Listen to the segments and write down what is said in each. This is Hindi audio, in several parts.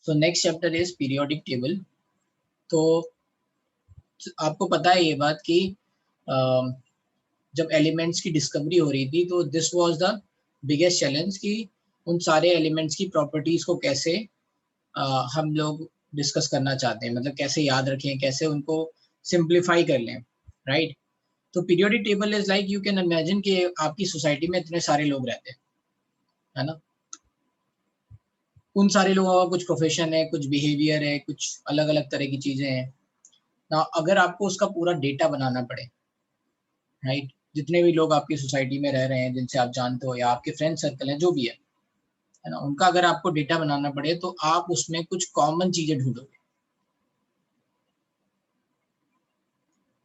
So next chapter is periodic table. तो आपको पता है ये बात कि जब एलिमेंट्स की डिस्कवरी हो रही थी तो this was the biggest challenge कि उन सारे एलिमेंट्स की प्रॉपर्टीज को कैसे हम लोग डिस्कस करना चाहते हैं, मतलब कैसे याद रखें, कैसे उनको सिंप्लीफाई कर लें, राइट। तो periodic table is like you can imagine कि आपकी सोसाइटी में इतने सारे लोग रहते हैं, है ना। उन सारे लोगों का कुछ प्रोफेशन है, कुछ बिहेवियर है, कुछ अलग अलग तरह की चीजें हैं ना। अगर आपको उसका पूरा डेटा बनाना पड़े, राइट, जितने भी लोग आपकी सोसाइटी में रह रहे हैं जिनसे आप जानते हो या आपके फ्रेंड सर्कल हैं जो भी है ना, उनका अगर आपको डेटा बनाना पड़े तो आप उसमें कुछ कॉमन चीजें ढूंढोगे,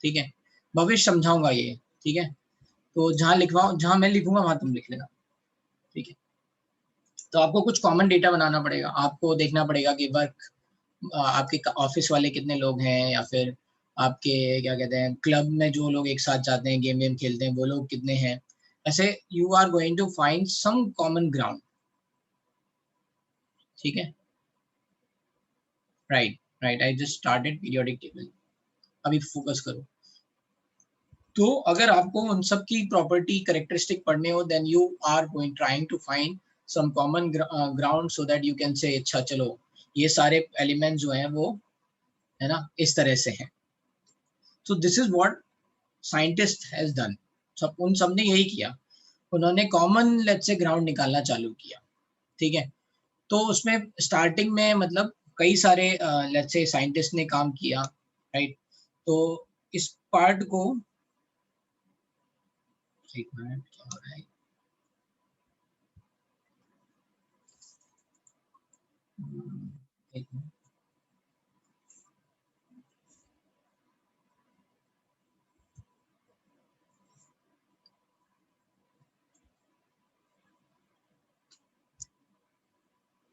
ठीक है। भविष्य समझाऊंगा ये, ठीक है। तो जहां लिखवाऊं, जहां मैं लिखूंगा वहां तुम लिख लेना, ठीक है। तो आपको कुछ कॉमन डेटा बनाना पड़ेगा। आपको देखना पड़ेगा कि वर्क, आपके ऑफिस वाले कितने लोग हैं, या फिर आपके क्या कहते हैं क्लब में जो लोग एक साथ जाते हैं गेम वेम खेलते हैं वो लोग कितने हैं। ऐसे you are going to find some common ground, ठीक है। Right, right, I just started periodic table. अभी फोकस करो। तो अगर आपको उन सब की प्रॉपर्टी करेक्टरिस्टिक पढ़ने हो then you are going trying to find some common ground so that you can say अच्छा चलो ये सारे एलिमेंट जो हैं वो, है ना, इस तरह से हैं। So this is what scientist has done. सब उन सब ने यही किया, उन्होंने कॉमन लेट्स से ग्राउंड निकालना चालू किया, ठीक है। तो उसमें स्टार्टिंग में मतलब कई सारे लेट्स से साइंटिस्ट ने काम किया, राइट। तो इस पार्ट को, एक मिनट क्या हो रहा है, एक मिनट,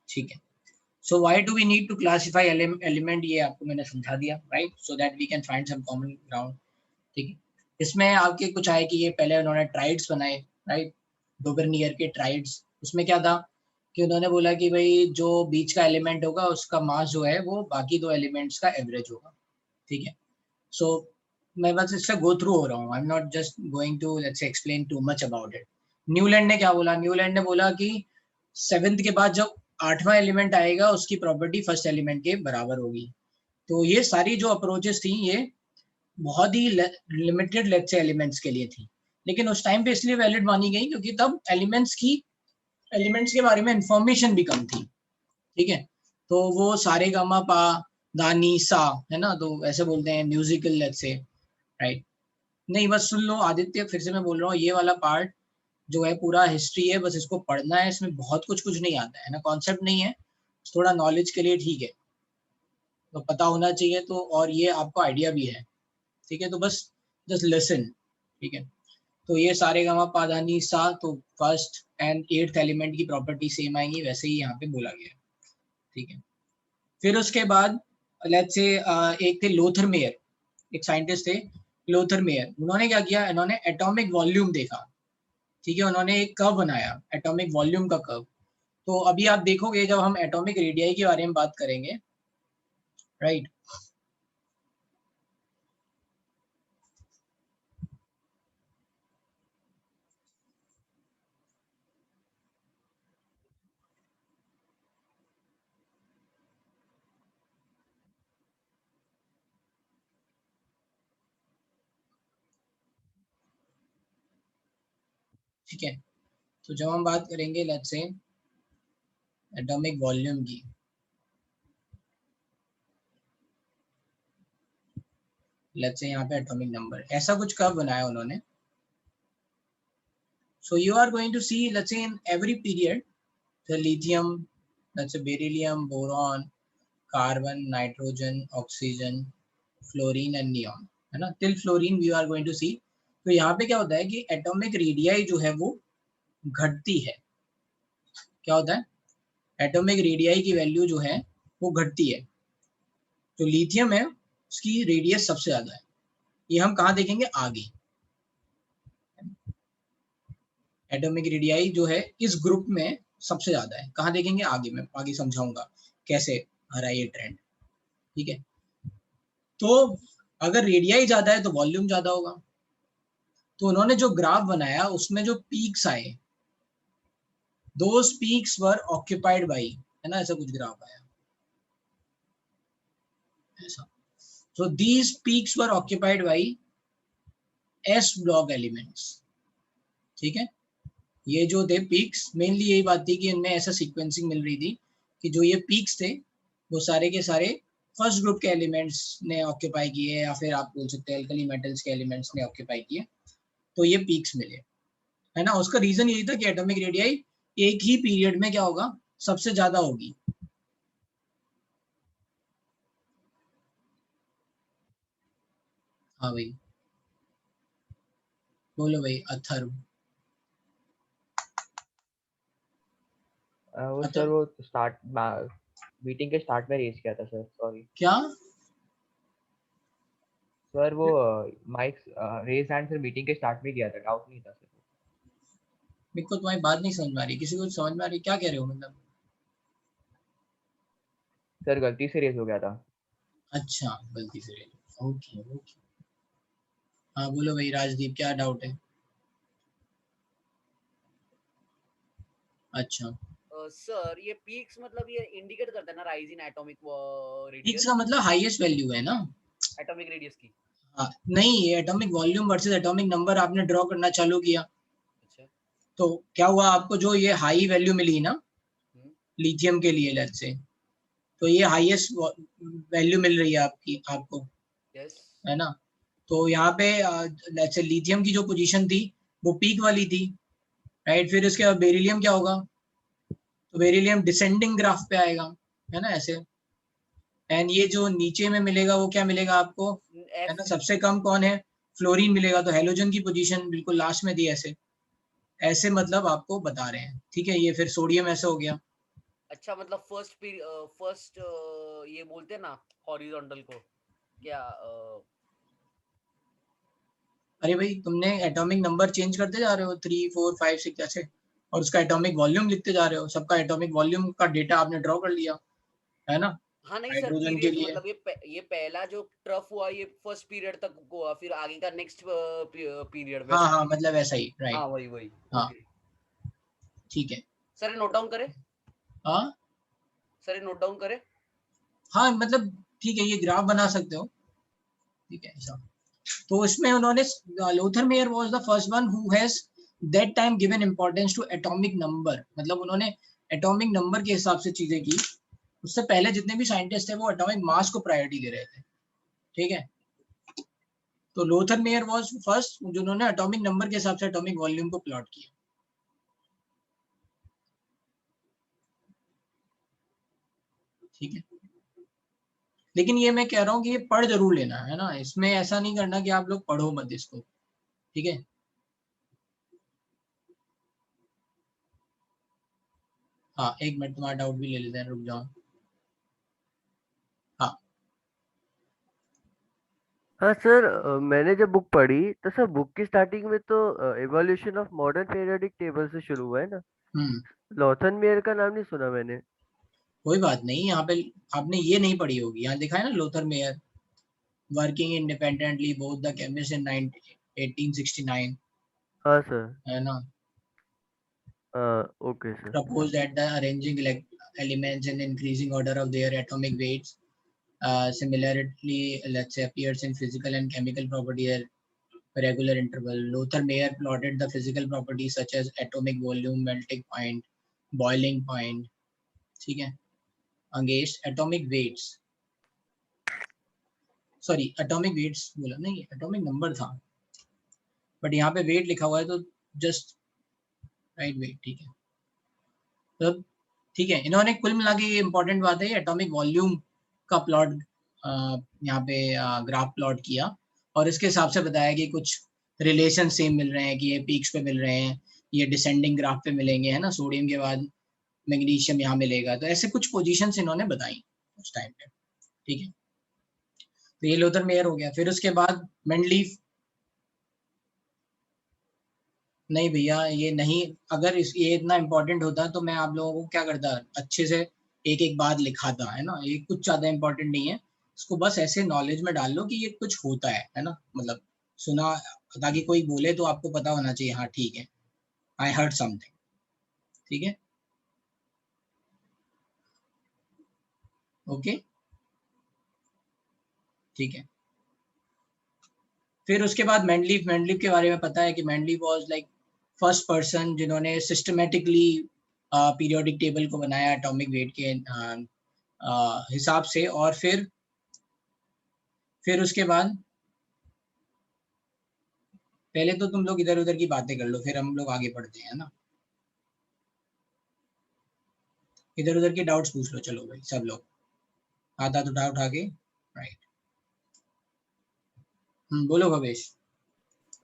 ठीक है। So why do we need to classify element, ये आपको मैंने समझा दिया, right, so that we can find some common ground, ठीक है। इसमें आपके कुछ आए कि ये पहले उन्होंने ट्राइड्स बनाए, राइट, डोबरनियर के ट्राइड्स। उसमें क्या था कि उन्होंने बोला कि भाई जो बीच का एलिमेंट होगा उसका मास जो है वो बाकी दो एलिमेंट्स का एवरेज होगा, ठीक है। सो मैं बस इससे गो थ्रू हो रहा हूँ, I am not just going to let's explain too much about it. Newland ने क्या बोला, न्यूलैंड ने बोला कि सेवेंथ के बाद जब आठवां एलिमेंट आएगा उसकी प्रॉपर्टी फर्स्ट एलिमेंट के बराबर होगी। तो ये सारी जो अप्रोचेस थी ये बहुत ही लिमिटेड लेट्स से एलिमेंट्स के लिए थी, लेकिन उस टाइम पे इसलिए वैलिड मानी गई क्योंकि तब एलिमेंट्स के बारे में इंफॉर्मेशन भी कम थी, ठीक है। तो वो सारे गामा पा दानी सा, है ना, तो ऐसे बोलते हैं म्यूजिकल लेट्स से, राइट। नहीं बस सुन लो आदित्य, फिर से मैं बोल रहा हूँ ये वाला पार्ट जो है पूरा हिस्ट्री है, बस इसको पढ़ना है, इसमें बहुत कुछ कुछ नहीं आता है ना, कॉन्सेप्ट नहीं है, थोड़ा नॉलेज के लिए ठीक है, तो पता होना चाहिए। तो और ये आपको आइडिया भी है, ठीक है, तो बस जस्ट लिसन, ठीक है। तो ये सारे गामा पाधानी सा, तो फर्स्ट एंड एट्थ एलिमेंट की प्रॉपर्टी सेम आएंगी, वैसे ही यहाँ पे बोला गया है, ठीक है। फिर उसके बाद लेट्स से एक थे लोथर मेयर, एक साइंटिस्ट थे लोथर मेयर। उन्होंने क्या किया, इन्होंने एटॉमिक वॉल्यूम देखा, ठीक है, उन्होंने एक कर्व बनाया एटॉमिक वॉल्यूम का कर्व। तो अभी आप देखोगे जब हम एटॉमिक रेडियाई के बारे में बात करेंगे, राइट, ठीक है। तो जब हम बात करेंगे लेट्स से एटॉमिक वॉल्यूम की, लेट्स से यहाँ पे एटॉमिक नंबर, ऐसा कुछ कर्व बनाया उन्होंने। So you are going to see, let's say in every period, the lithium, let's say beryllium, boron, carbon, nitrogen, oxygen, fluorine and neon, है ना, till fluorine we are going to see। तो यहाँ पे क्या होता है कि एटॉमिक रेडियाई जो है वो घटती है। क्या होता है, एटॉमिक रेडियाई की वैल्यू जो है वो घटती है। तो लिथियम है उसकी रेडियस सबसे ज्यादा है, ये हम कहाँ देखेंगे आगे। एटॉमिक रेडियाई जो है इस ग्रुप में सबसे ज्यादा है, कहाँ देखेंगे आगे, मैं आगे समझाऊंगा कैसे आ रहा है ये ट्रेंड, ठीक है। तो अगर रेडियाई ज्यादा है तो वॉल्यूम ज्यादा होगा। तो उन्होंने जो ग्राफ बनाया उसमें जो पीक्स आए, those peaks were occupied by, है ना, ऐसा कुछ ग्राफ आया ऐसा। So these peaks were occupied by S block elements, ठीक है। ये जो थे पीक्स, मेनली यही बात थी कि इनमें ऐसा सीक्वेंसिंग मिल रही थी कि जो ये पीक्स थे वो सारे के सारे फर्स्ट ग्रुप के एलिमेंट्स ने ऑक्यूपाई किए, या फिर आप बोल सकते हैं अल्कली मेटल्स के एलिमेंट्स ने ऑक्यूपाई किए, तो ये पीक्स मिले, है ना। उसका रीजन यही था कि एटॉमिक रेडियाई एक ही पीरियड में क्या होगा, सबसे ज्यादा होगी। हाँ भाई, बोलो भाई। अथर्व, वो सर अथर्व वो स्टार्ट मीटिंग के स्टार्ट में रेज किया था सर, सॉरी क्या? सर। वो mic raise hand sir meeting के स्टार्ट में किया था, डाउट नहीं था सर। मेरे को तुम्हारी बात नहीं समझ में आ रही, किसी को समझ में आ रही, क्या कह रहे हो मतलब? सर गलती से रेज हो गया था। अच्छा, गलती से। Okay okay. हाँ बोलो भाई राजदीप, क्या डाउट है? अच्छा, सर ये पीक्स मतलब ये इंडिकेट करता है ना rise in atomic peaks radius, का मतलब हाईएस्ट वैल्यू है ना। एटॉमिक रेडियस की। हाँ, नहीं, ये atomic volume versus atomic number आपने ड्रॉ करना चालू किया, अच्छा। तो क्या हुआ, आपको जो ये हाई वैल्यू मिली ना हम्म। लिथियम के लिए, लेट्स से, तो ये हाईएस्ट वैल्यू मिल रही है आपकी आपको, यस। है ना। तो यहाँ पे लेट्स से लिथियम की जो पोजीशन थी वो पीक वाली थी, राइट। फिर उसके बाद बेरिलियम क्या होगा, तो बेरिलियम डिसेंडिंग ग्राफ पे आएगा, है ना, ऐसे। एंड ये जो नीचे में मिलेगा वो क्या मिलेगा आपको, है ना, एफ। सबसे कम कौन है, फ्लोरीन मिलेगा, तो हेलोजन की पोजीशन बिल्कुल लास्ट में थी, ऐसे ऐसे मतलब आपको बता रहे हैं, ठीक है। ये फिर सोडियम ऐसे हो गया। अच्छा मतलब फर्स्ट ये बोलते हैं ना हॉरिजॉन्टल को क्या अरे भाई, तुमने एटॉमिक नंबर चेंज करते जा रहे हो, 3 4 5 6 ऐसे, और उसका एटॉमिक वॉल्यूम लिखते जा रहे हो, सबका एटॉमिक वॉल्यूम का डेटा आपने ड्रॉ कर लिया, है ना। हाँ नहीं सर हाइड्रोजन के पीरियड लिए, मतलब ये पहला जो ट्रफ हुआ ये फर्स्ट पीरियड तक हुआ, फिर आगे का नेक्स्ट पीरियड हाँ वैसा। हाँ, मतलब ऐसा ही, हाँ राइट। वही वही। हाँ, ओके ठीक है। सर, नोट डाउन करे। हाँ सर नोट डाउन करे। हाँ, मतलब ठीक है, ये ग्राफ बना सकते हो, ठीक है ऐसा। तो इसमें उन्होंने, Lothar Meyer was the first one who has that time given importance to atomic number, मतलब उन्होंने एटॉमिक नंबर के हिसाब से चीजें की। उससे पहले जितने भी साइंटिस्ट थे वो एटॉमिक मास को प्रायोरिटी दे रहे थे, ठीक है। तो लोथर मेयर वाज फर्स्ट जिन्होंने एटॉमिक नंबर के हिसाब से एटॉमिक वॉल्यूम को प्लॉट किया, ठीक है। लेकिन ये मैं कह रहा हूँ कि ये पढ़ जरूर लेना, है ना, इसमें ऐसा नहीं करना कि आप लोग पढ़ो मत इसको, ठीक है। हाँ, एक मिनट, तुम्हारा डाउट भी ले लेते हैं, रुक जाओ। हाँ हाँ सर, मैंने जब बुक पढ़ी तो सर बुक की स्टार्टिंग में तो evolution of modern periodic table से शुरू हुआ है ना। हम्म, लॉथन मेयर का नाम नहीं सुना मैंने। कोई बात नहीं, यहाँ पे आपने ये नहीं पढ़ी होगी, यहाँ लिखा है ना Lothar Meyer working independently both the chemist in 1869, हाँ सर। है ना। Okay sir. Proposed that the arranging elements in increasing order of their atomic weights similarly, let's say, appears in physical and chemical property at regular interval. Lothar Meyer plotted the physical properties such as atomic volume, melting point, boiling point, ठीक है, against atomic weights, sorry atomic weights बोला नहीं, एटॉमिक नंबर था, बट यहाँ पे वेट लिखा हुआ है, तो जस्ट राइट वेट, ठीक है। तो ठीक है, इन्होंने कुल मिला के, ये इंपॉर्टेंट बात है, एटॉमिक वॉल्यूम का प्लॉट यहाँ पे ग्राफ प्लॉट किया, और इसके हिसाब से बताया कि कुछ रिलेशन सेम मिल रहे हैं, कि ये पीक्स पे मिल रहे हैं, ये डिसेंडिंग ग्राफ पे मिलेंगे, है ना, सोडियम के बाद मैग्नीशियम यहाँ मिलेगा, तो ऐसे कुछ पोजीशंस इन्होंने बताई उस टाइम पे, ठीक है। तो ये लोथर मेयर हो गया, फिर उसके बाद मेंडलीफ। नहीं भैया, ये नहीं, अगर ये इतना इम्पोर्टेंट होता तो मैं आप लोगों को क्या करता, अच्छे से एक एक बात लिखा था, है ना, ये कुछ ज्यादा इंपॉर्टेंट नहीं है, इसको बस ऐसे नॉलेज में डाल लो कि ये कुछ होता है ना, मतलब सुना, ताकि कोई बोले तो आपको पता होना चाहिए, हाँ ठीक है, आई हर्ड समथिंग, ठीक है, ओके, ठीक है। फिर उसके बाद मेंडलीव के बारे में पता है कि Mendeleev was like first person जिन्होंने सिस्टमेटिकली पीरियोडिक टेबल को बनाया एटॉमिक वेट के हिसाब से, और फिर उसके बाद पहले तो तुम लोग इधर उधर की बातें कर लो, फिर हम लोग आगे बढ़ते हैं ना, इधर उधर के डाउट्स पूछ लो, चलो भाई सब लोग हाथ हाथ उठा के, राइट, बोलो भवेश।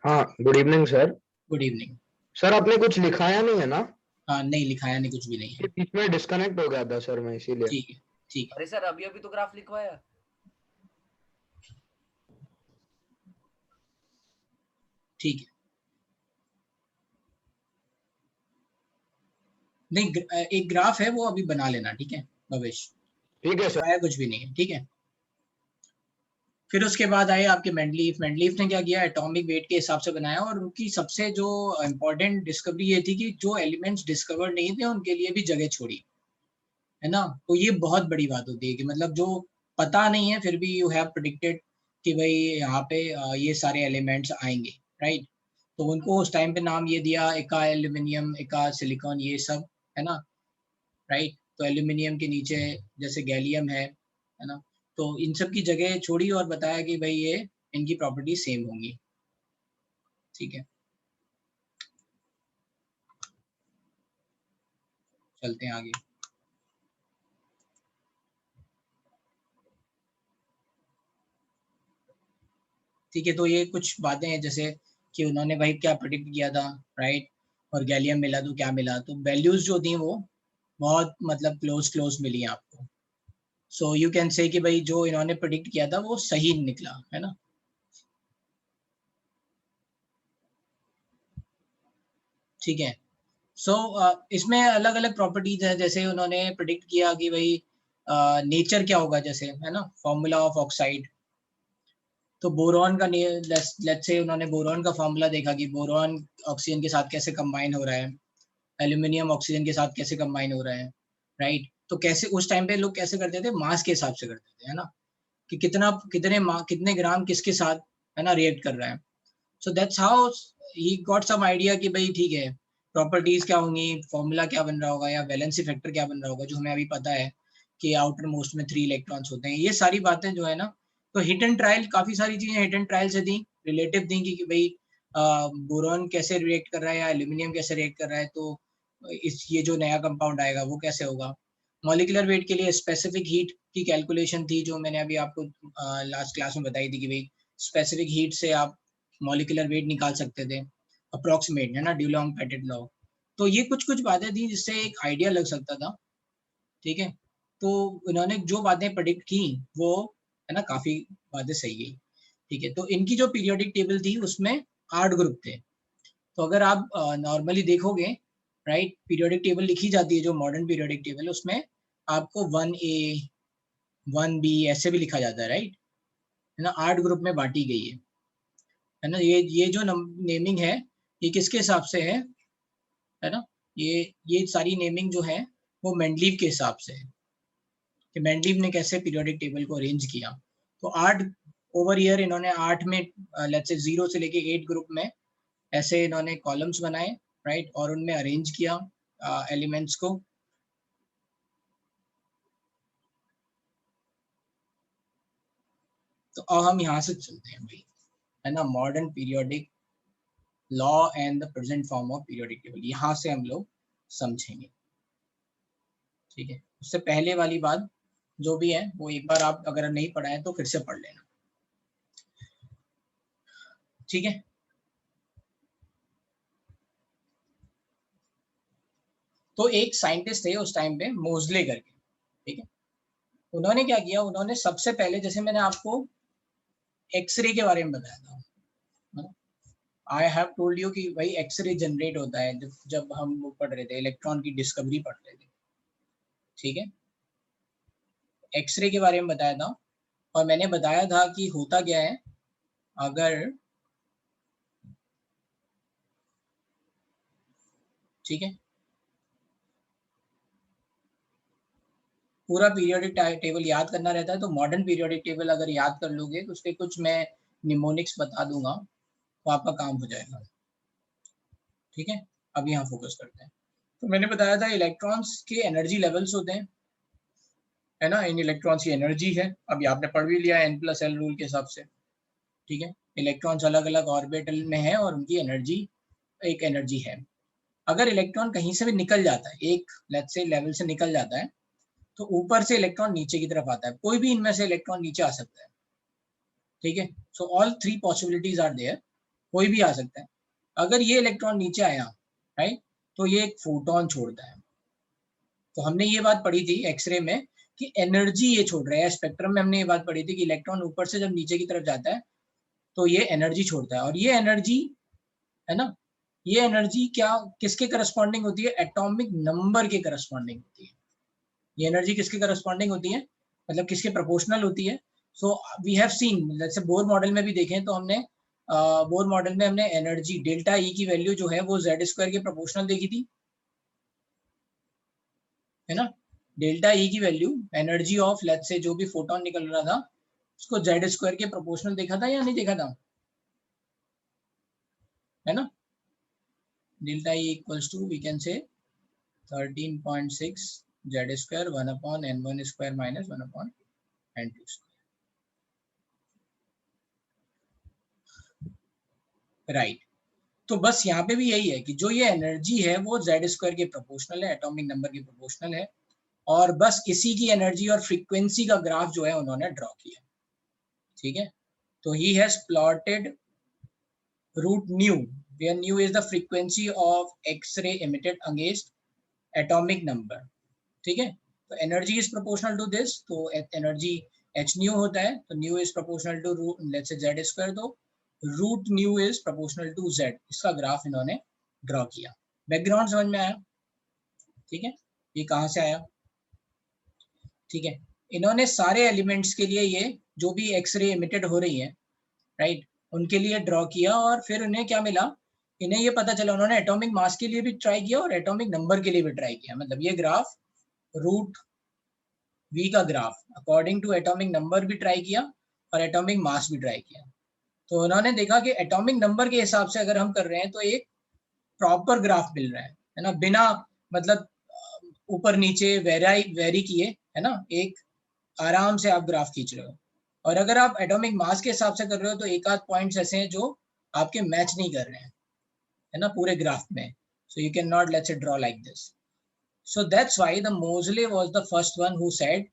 हाँ, good evening sir. Good evening. Sir आपने कुछ लिखाया नहीं है ना? हाँ नहीं लिखाया, नहीं कुछ भी नहीं ये है। बीच में डिस्कनेक्ट हो गया था सर, मैं इसीलिए। ठीक है, ठीक है, अरे सर अभी अभी तो ग्राफ लिखवाया। ठीक है। नहीं एक ग्राफ है वो अभी बना लेना, ठीक है भवेश, ठीक है सर। लिखवाया कुछ भी नहीं है, ठीक है। फिर उसके बाद आए आपके मेंडलीफ ने क्या किया, एटॉमिक वेट के हिसाब से बनाया, और उनकी सबसे जो इम्पोर्टेंट डिस्कवरी ये थी कि जो एलिमेंट्स डिस्कवर नहीं थे उनके लिए भी जगह छोड़ी, है ना। तो ये बहुत बड़ी बात होती है कि मतलब जो पता नहीं है फिर भी यू हैव प्रेडिक्टेड कि भाई यहाँ पे ये सारे एलिमेंट्स आएंगे, राइट। तो उनको उस टाइम पे नाम ये दिया, एका एल्यूमिनियम, एका सिलिकॉन, ये सब, है ना, राइट। तो एल्यूमिनियम के नीचे जैसे गैलियम है ना, तो इन सब की जगह छोड़ी और बताया कि भाई ये इनकी प्रॉपर्टी सेम होंगी, ठीक है। चलते हैं आगे। ठीक है, तो ये कुछ बातें हैं जैसे कि उन्होंने भाई क्या प्रेडिक्ट किया था, राइट, और गैलियम मिला तो क्या मिला, तो वैल्यूज जो थी वो बहुत मतलब क्लोज मिली हैं आपको। सो यू कैन से कि भाई जो इन्होंने प्रेडिक्ट किया था वो सही निकला, है ना। ठीक है। सो इसमें अलग अलग प्रॉपर्टीज है, जैसे उन्होंने प्रिडिक्ट किया कि भाई नेचर क्या होगा, जैसे, है ना, फॉर्मूला ऑफ ऑक्साइड। तो बोरॉन का लेट्स से उन्होंने बोरॉन का फॉर्मूला देखा कि बोरॉन ऑक्सीजन के साथ कैसे कंबाइन हो रहा है, एल्यूमिनियम ऑक्सीजन के साथ कैसे कंबाइन हो रहा है, राइट। तो कैसे उस टाइम पे लोग कैसे करते थे, मास के हिसाब से करते थे, है ना, कि कितने ग्राम किसके साथ, है ना, रिएक्ट कर रहा है। So that's how he got some idea कि भाई ठीक है, प्रॉपर्टीज क्या होंगी, फॉर्मूला क्या बन रहा होगा, या वैलेंसी फैक्टर क्या बन रहा होगा, जो हमें अभी पता है कि आउटर मोस्ट में 3 इलेक्ट्रॉन्स होते हैं, ये सारी बातें जो है ना। तो हिट एंड ट्रायल, काफी सारी चीजें हिट एंड ट्रायल से थी, रिलेटिव थी कि भाई बोरॉन कैसे रिएक्ट कर रहा है या एल्यूमिनियम कैसे रिएक्ट कर रहा है, तो इस ये जो नया कंपाउंड आएगा वो कैसे होगा। मॉलिक्यूलर वेट के लिए स्पेसिफिक हीट की कैलकुलेशन थी, जो मैंने अभी आपको लास्ट क्लास में बताई थी कि भाई स्पेसिफिक हीट से आप मॉलिक्यूलर वेट निकाल सकते थे, अप्रोक्सीमेट, है ना, ड्यूलॉन्ग पेटिट लॉ। तो ये कुछ कुछ बातें थी जिससे एक आइडिया लग सकता था, ठीक है। तो उन्होंने जो बातें प्रेडिक्ट की वो, है ना, काफी बातें सही गई, ठीक है। तो इनकी जो पीरियोडिक टेबल थी उसमें 8 ग्रुप थे। तो अगर आप नॉर्मली देखोगे, राइट, पीरियोडिक टेबल लिखी जाती है जो मॉडर्न पीरियोडिक टेबल, उसमें आपको 1A 1B ऐसे भी लिखा जाता है, राइट, है ना, 8 ग्रुप में बांटी गई है ना। ये जो नेमिंग है ये किसके हिसाब से है ना, ये सारी नेमिंग जो है वो मेंडलीव के हिसाब से है कि मेंडलीव ने कैसे पीरियोडिक टेबल को अरेंज किया। तो 8 ओवर ईयर इन्होंने 8 में लेट्स से 0 से लेके 8 ग्रुप में ऐसे इन्होंने कॉलम्स बनाए, राइट, और उनमें अरेंज किया एलिमेंट्स को। तो अब हम यहाँ से चलते हैं भाई, है ना, modern periodic law and the present form of periodic table, यहाँ से हम लोग समझेंगे, ठीक है। उससे पहले वाली बात जो भी है वो एक बार आप अगर नहीं पढ़ा है तो फिर से पढ़ लेना, ठीक है। तो एक साइंटिस्ट थे उस टाइम पे मोजले करके, ठीक है। उन्होंने क्या किया, उन्होंने सबसे पहले, जैसे मैंने आपको एक्सरे के बारे में बताया था, आई हैव टोल्ड यू कि भाई एक्सरे जनरेट होता है जब जब हम वो पढ़ रहे थे, इलेक्ट्रॉन की डिस्कवरी पढ़ रहे थे, ठीक है। एक्सरे के बारे में बताया था, और मैंने बताया था कि होता क्या है अगर, ठीक है, पूरा पीरियोडिक टेबल याद करना रहता है तो मॉडर्न पीरियोडिक टेबल अगर याद कर लोगे तो उसके कुछ मैं निमोनिक्स बता दूंगा तो आपका काम हो जाएगा। ठीक है, अब यहाँ फोकस करते हैं। तो मैंने बताया था इलेक्ट्रॉन्स के एनर्जी लेवल्स होते हैं, है ना, इन इलेक्ट्रॉन्स की एनर्जी है, अभी आपने पढ़ भी लिया N+L रूल के हिसाब से। ठीक है, इलेक्ट्रॉन्स अलग अलग ऑर्बिटल में है और उनकी एनर्जी एक एनर्जी है। अगर इलेक्ट्रॉन कहीं से भी निकल जाता है, एक लेट्स से लेवल से निकल जाता है, तो ऊपर से इलेक्ट्रॉन नीचे की तरफ आता है, कोई भी इनमें से इलेक्ट्रॉन नीचे आ सकता है। ठीक है, so all 3 possibilities are there, कोई भी आ सकता है। अगर ये इलेक्ट्रॉन नीचे आया, राइट, तो ये एक फोटोन छोड़ता है। तो हमने ये बात पढ़ी थी एक्सरे में कि एनर्जी ये छोड़ रहा है, स्पेक्ट्रम में हमने ये बात पढ़ी थी कि इलेक्ट्रॉन ऊपर से जब नीचे की तरफ जाता है तो ये एनर्जी छोड़ता है, और ये एनर्जी, है ना, ये एनर्जी क्या किसके करस्पॉन्डिंग होती है, एटॉमिक नंबर के करस्पॉन्डिंग होती है। ये एनर्जी किसके करस्पॉन्डिंग होती है, मतलब किसके प्रोपोर्शनल होती है। सो वी हैव सीन, जैसे बोर मॉडल में भी देखें तो हमने बोर मॉडल में हमने एनर्जी डेल्टा ई की वैल्यू जो है वो जेड स्क्वायर के प्रोपोर्शनल देखी थी, है ना। डेल्टा ई की value energy of let's say जो भी फोटोन निकल रहा था उसको जेड स्क्वायर के प्रोपोर्शनल देखा था या नहीं देखा था, है ना। Delta E equals to we can say 13.6 Z square 1/n1 square minus 1/n2 square, right. तो बस यहाँ पे भी यही है कि जो ये एनर्जी है वो जेड स्क्वायर के प्रोपोर्शनल है, एटॉमिक नंबर के प्रोपोर्शनल है, और बस इसी की एनर्जी और फ्रीक्वेंसी का ग्राफ जो है उन्होंने ड्रॉ किया। ठीक है, तो he has plotted root nu where nu is the frequency of x-ray emitted against atomic number. ठीक है, तो energy is proportional to this, तो एनर्जी एच न्यू होता है, तो nu is proportional to root let's say Z square, तो root nu is proportional to Z. इसका ग्राफ इन्होंने ड्रॉ किया। बैकग्राउंड समझ में आया? ठीक है, ये कहाँ से आया? ठीक है, इन्होंने सारे एलिमेंट्स के लिए ये जो भी एक्सरे इमिटेड हो रही है, राइट, उनके लिए ड्रॉ किया, और फिर उन्हें क्या मिला, इन्हें ये पता चला, उन्होंने एटॉमिक मास के लिए भी ट्राई किया और एटॉमिक नंबर के लिए भी ट्राई किया। मतलब ये ग्राफ रूट वी का graph according to atomic number भी ट्राई किया और एटॉमिक मास भी ट्राई किया। तो उन्होंने देखा कि एटॉमिक नंबर के हिसाब से अगर हम कर रहे हैं तो एक प्रॉपर ग्राफ मिल रहा है ना, बिना मतलब ऊपर नीचे वेरी किए, है ना, एक आराम से आप ग्राफ खींच रहे हो। और अगर आप एटॉमिक मास के हिसाब से कर रहे हो तो एक आध पॉइंट्स ऐसे हैं जो आपके मैच नहीं कर रहे हैं, है ना, पूरे ग्राफ में। So you can not let's it draw like this. So that's why the Moseley was the first one who said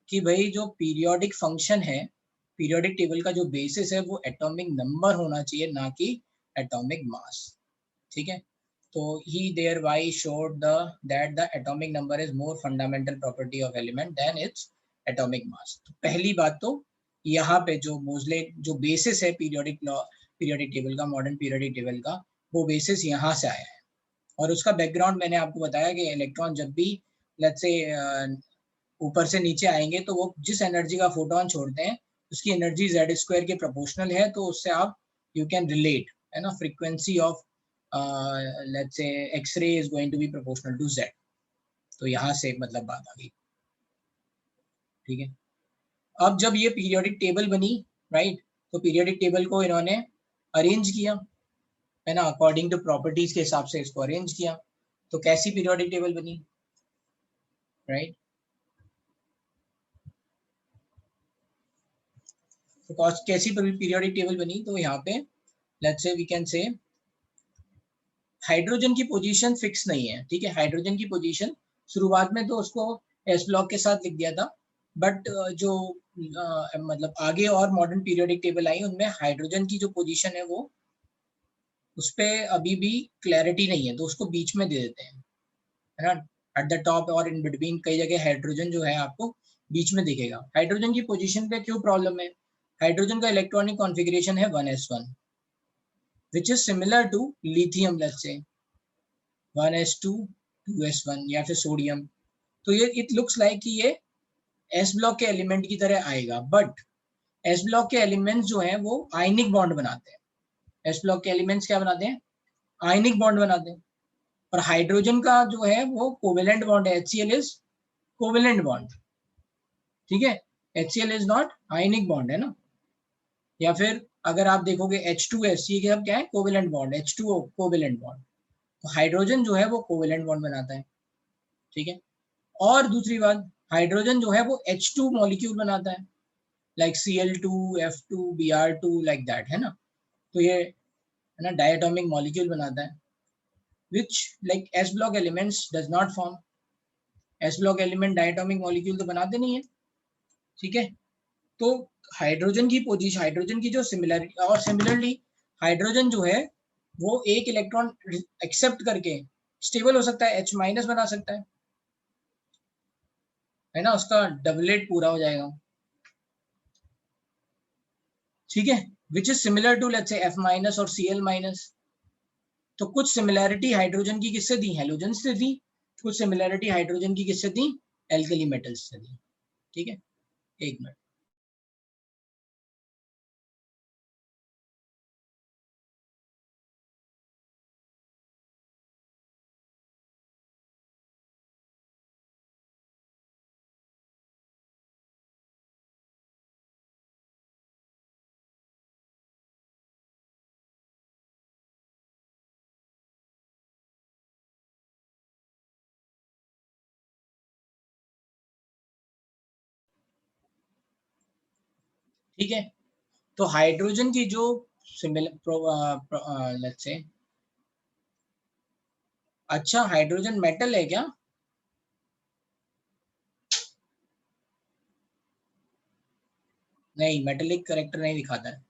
कि भाई जो पीरियोडिक फंक्शन है, पीरियोडिक टेबल का जो बेसिस है वो एटॉमिक नंबर होना चाहिए, ना कि एटॉमिक मास। ठीक है, तो he thereby showed that the atomic number is more fundamental property of element than its atomic mass। तो पहली बात तो यहाँ पे जो मोज़ले जो बेसिस है पीरियोडिक टेबल का, मॉडर्न पीरियोडिक टेबल का, वो बेसिस यहाँ से आया है। और उसका बैकग्राउंड मैंने आपको बताया कि इलेक्ट्रॉन जब भी लेट्स से ऊपर से नीचे आएंगे तो वो जिस एनर्जी का फोटोन छोड़ते हैं उसकी एनर्जी जेड स्क्वायर के प्रोपोर्शनल है, तो उससे आप यू कैन रिलेट, है ना, frequency of let's say X-ray is going to be proportional to Z। तो यहाँ से मतलब बात आ गई। ठीक है, अब जब ये पीरियोडिक टेबल बनी, राइट, तो पीरियोडिक टेबल को इन्होंने अरेंज किया, है ना, अकॉर्डिंग टू प्रॉपर्टीज के हिसाब से इसको अरेंज किया। तो कैसी पीरियोडिक टेबल बनी, राइट, तो कैसी पीरियोडिक टेबल बनी, तो यहाँ पे let's say we can say hydrogen की पोजीशन फिक्स नहीं है। ठीक है, हाइड्रोजन की पोजीशन शुरुआत में तो उसको एस ब्लॉक के साथ लिख दिया था, बट जो मतलब आगे और मॉडर्न पीरियोडिक टेबल आई उनमें हाइड्रोजन की जो पोजीशन है वो उस पर अभी भी क्लैरिटी नहीं है, तो उसको बीच में दे देते हैं, है ना, एट द टॉप और इन बिटवीन कई जगह हाइड्रोजन जो है आपको बीच में दिखेगा। हाइड्रोजन की पोजीशन पे क्यों प्रॉब्लम है? हाइड्रोजन का इलेक्ट्रॉनिक कॉन्फ़िगरेशन है 1s1 which is similar to lithium, let's say 1s2 2s1 या फिर सोडियम। तो ये इट लुक्स लाइक कि ये एस ब्लॉक के एलिमेंट की तरह आएगा, बट एस ब्लॉक के एलिमेंट्स जो हैं वो आयनिक बॉन्ड बनाते हैं। एस ब्लॉक के एलिमेंट्स क्या बनाते हैं? आयनिक बॉन्ड बनाते हैं। और हाइड्रोजन का जो है वो कोवेलेंट बॉन्ड है, HCl इज कोवेलेंट बॉन्ड, ठीक है। HCl is not ionic bond, है ना। या फिर अगर आप देखोगे H2S, ये सब क्या है? Covalent bond, H2O covalent bond. तो हाइड्रोजन जो है वो कोवेलेंट बॉन्ड बनाता है, ठीक है। और दूसरी बात, हाइड्रोजन जो है वो H2 मॉलिक्यूल बनाता है, like Cl2, F2, Br2, like that, है ना। तो ये है ना डायटोमिक मॉलिक्यूल बनाता है, which like S block elements does not form। S block element diatomic molecule तो बनाते नहीं है, ठीक है। तो हाइड्रोजन की पोजीशन, हाइड्रोजन की जो सिमिलरिटी, और सिमिलरली हाइड्रोजन जो है वो एक इलेक्ट्रॉन एक्सेप्ट करके स्टेबल हो सकता है, H- बना सकता है ना, उसका डबलेट पूरा हो जाएगा, ठीक है। Which is similar to let's say F- और Cl-। तो कुछ सिमिलैरिटी हाइड्रोजन की किससे दी? हैलोजन से दी। कुछ सिमिलैरिटी हाइड्रोजन की किससे दी? एल्कली मेटल्स से दी, ठीक है। एक मिनट, ठीक है। तो हाइड्रोजन की जो सिमिलर लेट्स से, अच्छा हाइड्रोजन मेटल है क्या? नहीं, मेटेलिक करेक्टर नहीं दिखाता है।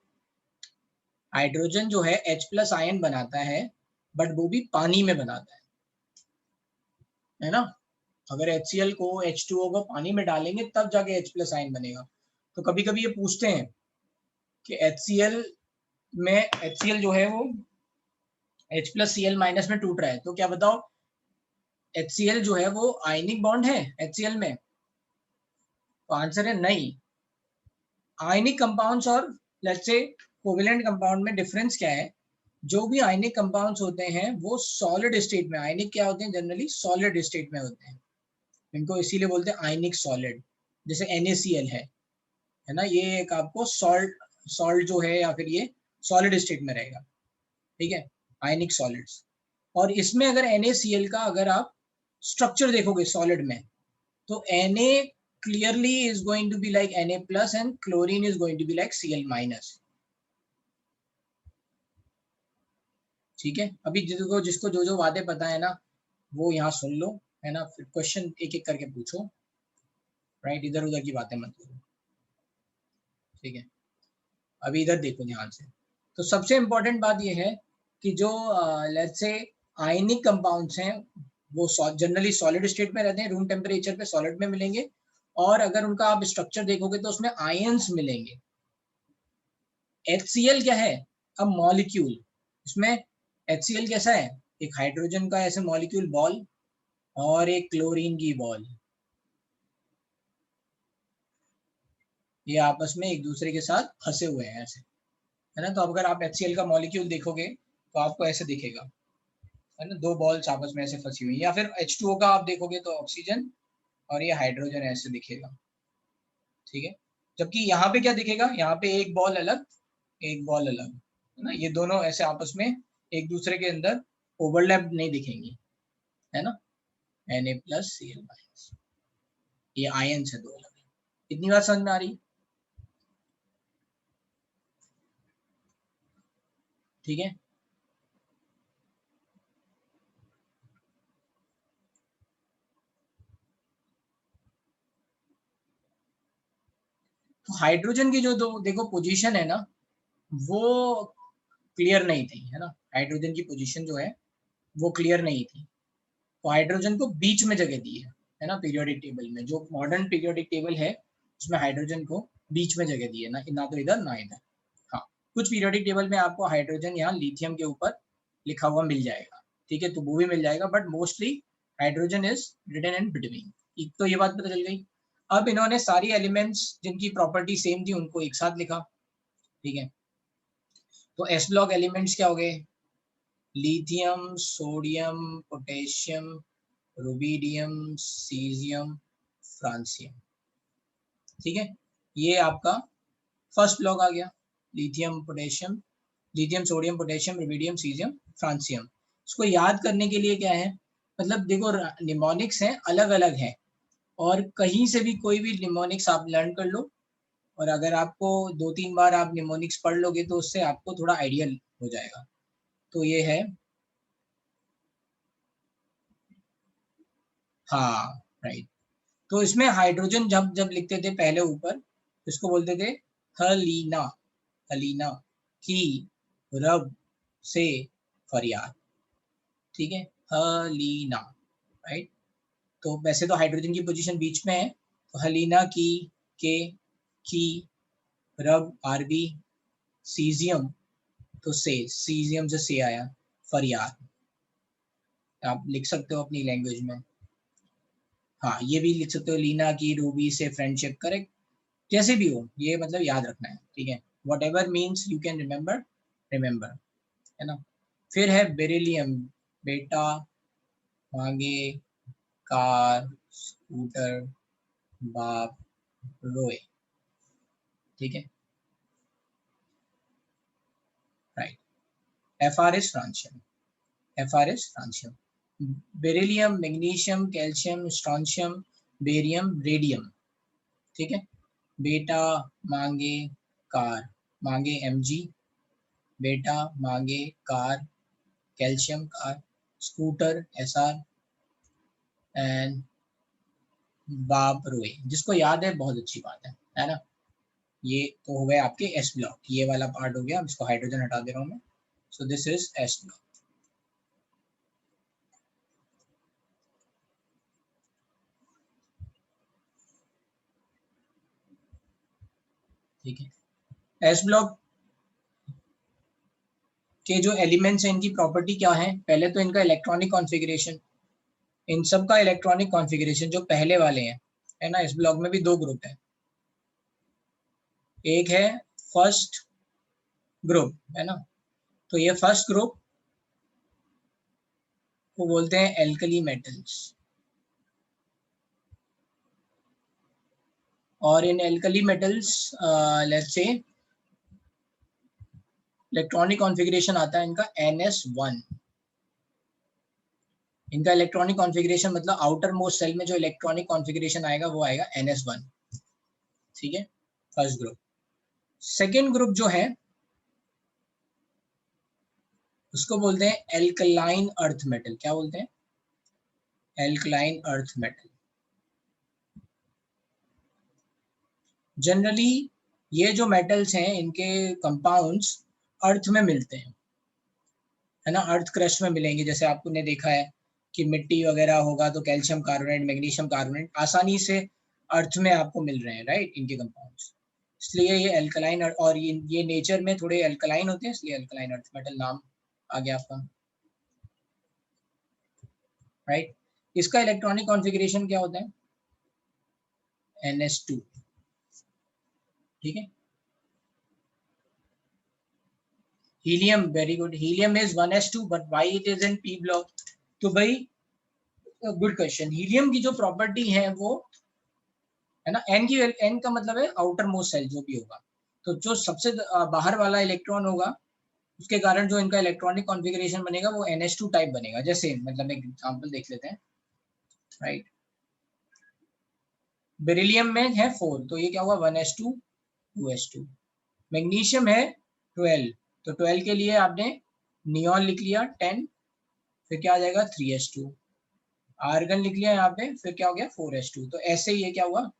हाइड्रोजन जो है H+ आयन बनाता है, बट वो भी पानी में बनाता है ना। अगर HCl को, H2O को पानी में डालेंगे तब जाके H+ आयन बनेगा। तो कभी कभी ये पूछते हैं कि HCl में, HCl जो है वो H+Cl- में टूट रहा है, तो क्या बताओ HCl जो है वो आयनिक बॉन्ड है HCl में? तो आंसर है नहीं। आयनिक कंपाउंड्स और लेट्स से कोवेलेंट कंपाउंड में डिफरेंस क्या है? जो भी आयनिक कंपाउंड्स होते हैं वो सॉलिड स्टेट में, आयनिक क्या होते हैं? जनरली सॉलिड स्टेट में होते हैं, इनको इसीलिए बोलते हैं आयनिक सॉलिड। जैसे NaCl है ना, ये एक आपको सॉल्ट जो है, या फिर ये सॉलिड स्टेट में रहेगा, ठीक है, आयनिक सॉलिड्स। और इसमें अगर NaCl का अगर आप स्ट्रक्चर देखोगे सॉलिड में, तो Na clearly is going to be like Na+ and chlorine is going to be like Cl-। ठीक है। अभी जिसको जिसको जो जो बातें पता है ना वो यहाँ सुन लो, है ना, फिर क्वेश्चन एक एक करके पूछो, राइट, इधर उधर की बातें मत करो, ठीक है। अभी इधर देखो ध्यान से। तो सबसे इम्पोर्टेंट बात ये है कि जो लेट्स से आयनिक कंपाउंड्स हैं वो जनरली सॉलिड स्टेट में रहते हैं, रूम टेम्परेचर पे सॉलिड में मिलेंगे, और अगर उनका आप स्ट्रक्चर देखोगे तो उसमें आयंस मिलेंगे। HCl क्या है? अब मॉलिक्यूल, इसमें HCl कैसा है? एक हाइड्रोजन का ऐसे मॉलिक्यूल बॉल और एक क्लोरीन की बॉल, ये आपस में एक दूसरे के साथ फंसे हुए हैं ऐसे, है ना। तो अब अगर आप HCl का मॉलिक्यूल देखोगे तो आपको ऐसे दिखेगा, है ना, दो बॉल्स आपस में ऐसे फंसी हुई। या फिर H2O का आप देखोगे तो ऑक्सीजन और ये हाइड्रोजन ऐसे दिखेगा, ठीक है। जबकि यहाँ पे क्या दिखेगा? यहाँ पे एक बॉल अलग, एक बॉल अलग, है ना, ये दोनों ऐसे आपस में एक दूसरे के अंदर ओवरलैप नहीं दिखेंगी, है ना। Na+Cl-, ये आयंस है दो अलग। इतनी बात समझ में आ रही? ठीक है। तो हाइड्रोजन की जो दो देखो पोजीशन है ना, वो क्लियर नहीं थी, है ना। हाइड्रोजन की पोजीशन जो है वो क्लियर नहीं थी, तो हाइड्रोजन को बीच में जगह दी है ना, पीरियोडिक टेबल में। जो मॉडर्न पीरियोडिक टेबल है उसमें हाइड्रोजन को बीच में जगह दी है, ना तो इधर ना इधर। हाँ, कुछ पीरियोडिक टेबल में आपको हाइड्रोजन यहाँ लिथियम के ऊपर लिखा हुआ मिल जाएगा, ठीक है, तो वो भी मिल जाएगा, but mostly hydrogen is written in between. एक तो ये बात पता चल गई। अब इन्होंने सारी एलिमेंट्स जिनकी प्रॉपर्टी सेम थी उनको एक साथ लिखा, ठीक है। तो एस ब्लॉक एलिमेंट्स क्या हो गए, lithium, sodium, potassium, rubidium, caesium, francium, ठीक है। ये आपका फर्स्ट ब्लॉक आ गया, lithium potassium, lithium sodium potassium rubidium caesium francium. इसको याद करने के लिए क्या है, मतलब देखो निमोनिक्स हैं, अलग अलग हैं, और कहीं से भी कोई भी निमोनिक्स आप लर्न कर लो, और अगर आपको 2-3 बार आप निमोनिक्स पढ़ लोगे तो उससे आपको थोड़ा आइडिया हो जाएगा। तो ये है, हाँ राइट। तो इसमें हाइड्रोजन जब जब लिखते थे पहले ऊपर, इसको बोलते थे हलीना, हलीना की रब से फरियाद, ठीक है, हलीना, राइट। तो वैसे तो हाइड्रोजन की पोजीशन बीच में है, तो हलीना की रब आरबी, सीजियम तो से, सीजियम से आया, फरियाद आप लिख सकते हो अपनी लैंग्वेज में। हाँ ये भी लिख सकते हो, लीना की रूबी से फ्रेंडशिप, करेक्ट, जैसे भी हो, ये मतलब याद रखना है, ठीक है। What ever means you can remember, remember, है ना। फिर है बेरिलियम, बेटा, मांगे, कार, स्कूटर, बाप, रोए, ठीक है, right. FR is francium, FR is francium. Beryllium, magnesium, calcium, strontium, barium, radium, ठीक है। बेटा, मांगे, कार, मांगे एमजी, बेटा, मांगे, car, calcium car, scooter SR, and बाप रोए, जिसको याद है बहुत अच्छी बात है ना। ये तो हो गए आपके एस ब्लॉक, ये वाला पार्ट हो गया, इसको हाइड्रोजन हटा दे रहा हूँ मैं। So this is S block, ठीक है। एस ब्लॉक के जो एलिमेंट्स हैं इनकी प्रॉपर्टी क्या है, पहले तो इनका इलेक्ट्रॉनिक कॉन्फ़िगरेशन, इन सब का इलेक्ट्रॉनिक कॉन्फ़िगरेशन जो पहले वाले हैं, है ना। इस ब्लॉक में भी दो ग्रुप है, एक है फर्स्ट ग्रुप, है ना। तो ये फर्स्ट ग्रुप को बोलते हैं एल्कली मेटल्स, और इन alkali metals let's say electronic configuration आता है इनका NS1। इनका इलेक्ट्रॉनिक कॉन्फ़िगरेशन मतलब आउटर मोस्ट सेल में जो इलेक्ट्रॉनिक कॉन्फ़िगरेशन आएगा वो आएगा NS1, ठीक है, फर्स्ट ग्रुप। सेकेंड ग्रुप जो है उसको बोलते हैं एल्कलाइन अर्थ मेटल, क्या बोलते हैं, एल्कलाइन अर्थ मेटल। जनरली ये जो मेटल्स हैं इनके कंपाउंड्स अर्थ में मिलते हैं, है ना, अर्थ क्रस्ट में मिलेंगे। जैसे आपने देखा है कि मिट्टी वगैरह होगा तो कैल्शियम कार्बोनेट, मैग्नीशियम कार्बोनेट आसानी से अर्थ में आपको मिल रहे हैं, राइट, इनके कंपाउंड्स। इसलिए ये एल्कलाइन, और ये नेचर में थोड़े एल्कलाइन होते हैं, इसलिए एल्कलाइन अर्थ मेटल नाम आ गया आपका, राइट। इसका इलेक्ट्रॉनिक कॉन्फ़िगरेशन क्या होता है, NS2, ठीक है। Helium, very good, helium is 1s2, but why it is in p block. तो भाई गुड क्वेश्चन, हीलियम की जो प्रॉपर्टी है वो, है ना, n का मतलब है आउटर मोस्ट सेल जो भी होगा, तो जो सबसे बाहर वाला इलेक्ट्रॉन होगा उसके कारण जो इनका इलेक्ट्रॉनिक कॉन्फ़िगरेशन बनेगा वो NS2 टाइप बनेगा। जैसे मतलब एक एग्जांपल देख लेते हैं, राइट। बेरिलियम में है 4, तो ये क्या हुआ 1s2 2s2। मैग्नीशियम है 12, तो 12 के लिए आपने नियॉन लिख लिया 10, फिर क्या आ जाएगा 3s2। आर्गन लिख लिया यहाँ पे, फिर क्या हो गया 4s2। तो ऐसे ही ये क्या हुआ,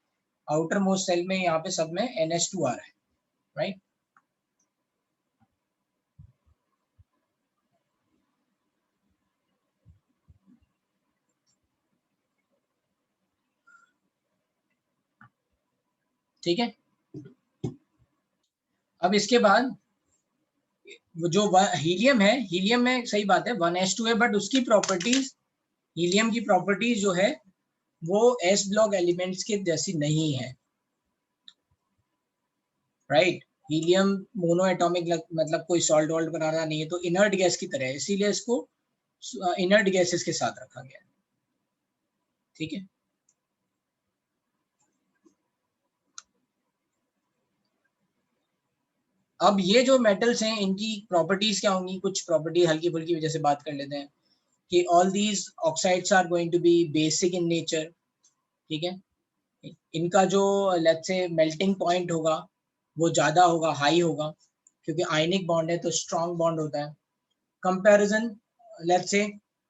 आउटर मोस्ट सेल में यहाँ पे सब में NS2 आ रहा है, राइट। ठीक है, अब इसके बाद जो हीलियम है, हीलियम में सही बात है 1s2 है, बट उसकी प्रॉपर्टीज, हीलियम की प्रॉपर्टीज जो है वो एस ब्लॉक एलिमेंट्स के जैसी नहीं है, राइट। हीलियम मोनो एटॉमिक मतलब कोई सॉल्ट वॉल्ट बनाना नहीं है, तो इनर्ट गैस की तरह है, इसीलिए इसको इनर्ट गैसेस के साथ रखा गया है, ठीक है। अब ये जो मेटल्स हैं इनकी प्रॉपर्टीज क्या होंगी, कुछ प्रॉपर्टी हल्की फुल्की वजह से बात कर लेते हैं कि all these oxides are going to be basic in nature, ठीक है। इनका जो लेट्स से मेल्टिंग पॉइंट होगा वो ज़्यादा होगा, हाई होगा, क्योंकि आयनिक बॉन्ड है तो स्ट्रॉन्ग बॉन्ड होता है। कंपैरिजन लेट्स से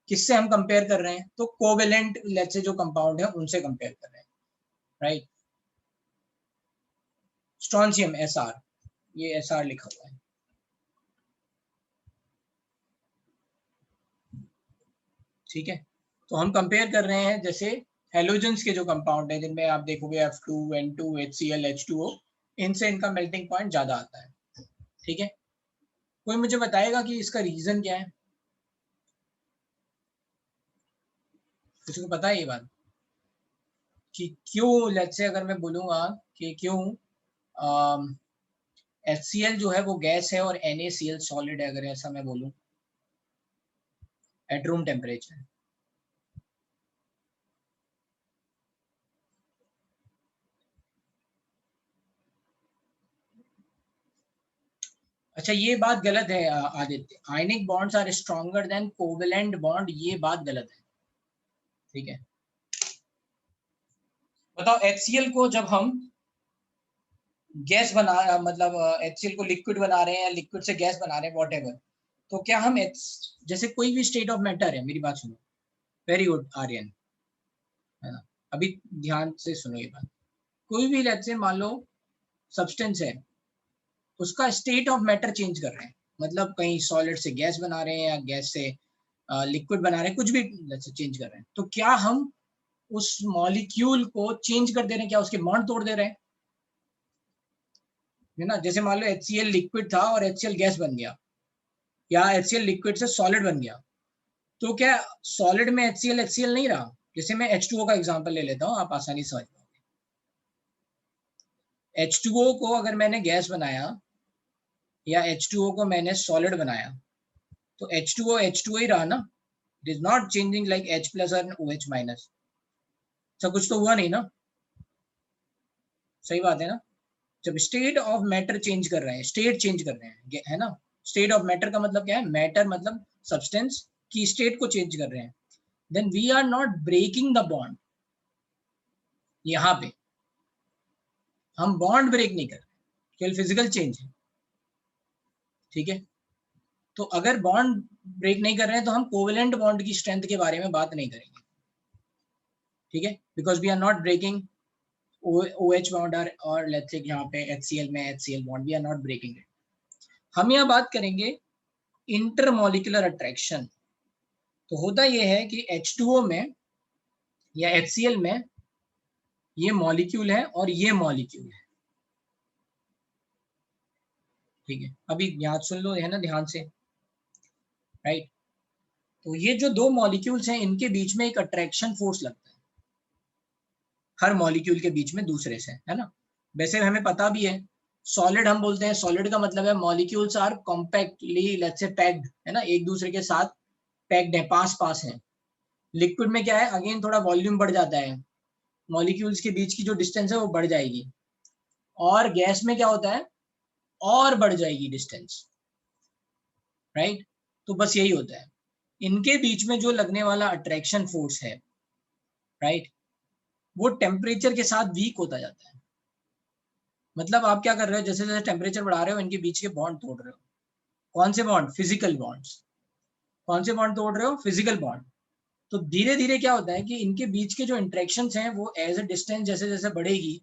किससे हम कंपेयर कर रहे हैं, तो कोवेलेंट लेट्स से जो कंपाउंड है उनसे कंपेयर कर रहे हैं, राइट। स्ट्रॉन्शियम Sr, ये Sr लिखा हुआ है, ठीक है। तो हम कंपेयर कर रहे हैं जैसे हेलोजेंस के जो कंपाउंड है जिनमें आप देखोगे F2, N2, HCl, H2O, इनसे इनका मेल्टिंग पॉइंट ज्यादा आता है, ठीक है। कोई मुझे बताएगा कि इसका रीजन क्या है, किसी को पता है ये बात कि क्यों, लेट्स से अगर मैं बोलूँगा कि क्यों HCl जो है वो गैस है और NaCl सॉलिड है, अगर ऐसा मैं बोलूँ एट रूम टेम्परेचर। अच्छा ये बात गलत है Aditya, ionic bonds are stronger than covalent bond, ये बात गलत है, ठीक है। बताओ HCl को जब हम गैस बना मतलब HCl को लिक्विड बना रहे हैं या लिक्विड से गैस बना रहे हैं व्हाटएवर, तो क्या हम जैसे कोई भी स्टेट ऑफ मैटर है, मेरी बात सुनो, वेरी गुड आर्यन, है ना, अभी ध्यान से सुनो ये बात, कोई भी लेट्स से मान लो सब्सटेंस है, उसका स्टेट ऑफ मैटर चेंज कर रहे हैं, मतलब कहीं सॉलिड से गैस बना रहे हैं या गैस से लिक्विड बना रहे हैं, कुछ भी चेंज कर रहे हैं, तो क्या हम उस मॉलिक्यूल को चेंज कर दे रहे हैं, क्या उसके बॉन्ड तोड़ दे रहे हैं, है ना। जैसे मान लो HCl लिक्विड था और HCl गैस बन गया, या HCl लिक्विड से सॉलिड बन गया, तो क्या सॉलिड में HCl नहीं रहा। जैसे मैं H2O का एग्जांपल ले लेता हूँ, आप आसानी से समझ पाओगे। H2O को अगर मैंने गैस बनाया या H2O को मैंने सॉलिड बनाया, तो H2O ही रहा ना, it is not changing like H plus और OH माइनस, सब कुछ तो हुआ नहीं ना, सही बात है ना। जब स्टेट ऑफ मैटर चेंज कर रहे हैं, स्टेट चेंज कर रहे हैं, है ना, स्टेट ऑफ मैटर का मतलब क्या है, मैटर मतलब सब्सटेंस की स्टेट को चेंज कर रहे हैं, then we are not breaking the bond. यहाँ पे हम बॉन्ड ब्रेक नहीं कर रहे, केवल फिजिकल चेंज है, ठीक है। तो अगर बॉन्ड ब्रेक नहीं कर रहे हैं तो हम कोवेलेंट बॉन्ड की स्ट्रेंथ के बारे में बात नहीं करेंगे, ठीक है, because we are not breaking OH bond और लेट्स से यहाँ पे HCl में HCl bond, we are not breaking it. हम यहाँ बात करेंगे इंटरमॉलिक्यूलर अट्रैक्शन। तो होता यह है कि H2O में या HCl में ये मॉलिक्यूल है और ये मॉलिक्यूल है, ठीक है। अभी याद सुन लो, है ना, ध्यान से, राइट। तो ये जो दो मॉलिक्यूल्स हैं इनके बीच में एक अट्रैक्शन फोर्स लगता है, हर मॉलिक्यूल के बीच में दूसरे से, है ना। वैसे हमें पता भी है, सॉलिड हम बोलते हैं, सॉलिड का मतलब है molecules are compactly let's say packed, है ना, एक दूसरे के साथ पैक्ड है, पास पास है। लिक्विड में क्या है, अगेन थोड़ा वॉल्यूम बढ़ जाता है, मॉलिक्यूल्स के बीच की जो डिस्टेंस है वो बढ़ जाएगी, और गैस में क्या होता है, और बढ़ जाएगी डिस्टेंस, राइट। तो बस यही होता है, इनके बीच में जो लगने वाला अट्रैक्शन फोर्स है, राइट, वो टेम्परेचर के साथ वीक होता जाता है। मतलब आप क्या कर रहे हो, जैसे जैसे टेम्परेचर बढ़ा रहे हो इनके बीच के बॉन्ड तोड़ रहे हो। कौन से बॉन्ड, फिजिकल बॉन्ड्स। कौन से बॉन्ड तोड़ रहे हो, फिजिकल बॉन्ड। तो धीरे धीरे क्या होता है कि इनके बीच के जो इंटरेक्शंस हैं वो एज अ डिस्टेंस जैसे जैसे बढ़ेगी,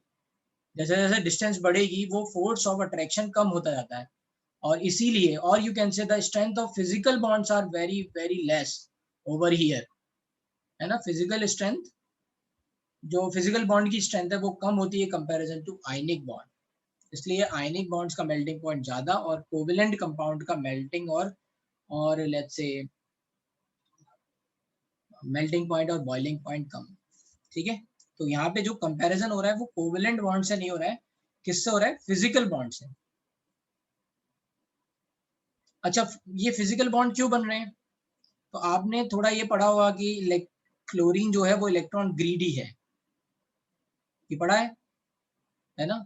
जैसे जैसे डिस्टेंस बढ़ेगी वो फोर्स ऑफ अट्रैक्शन कम होता जाता है, और इसीलिए, और you can say the strength of physical bonds are very very less over here, है ना। फिजिकल स्ट्रेंथ, जो फिजिकल बॉन्ड की स्ट्रेंथ है वो कम होती है कंपैरिजन टू आयनिक बॉन्ड, इसलिए आयनिक बॉन्ड्स का मेल्टिंग पॉइंट ज्यादा और कोवेलेंट कंपाउंड का मेल्टिंग और लेट्स से मेल्टिंग पॉइंट और बॉइलिंग पॉइंट कम, ठीक है। तो यहाँ पे जो कंपैरिजन हो रहा है वो कोवेलेंट बॉन्ड से नहीं हो रहा है, किससे हो रहा है? फिजिकल बॉन्ड से। अच्छा, ये फिजिकल बॉन्ड क्यों बन रहे हैं? तो आपने थोड़ा ये पढ़ा होगा कि क्लोरीन जो है वो इलेक्ट्रॉन ग्रीडी है, ये पढ़ा है ना?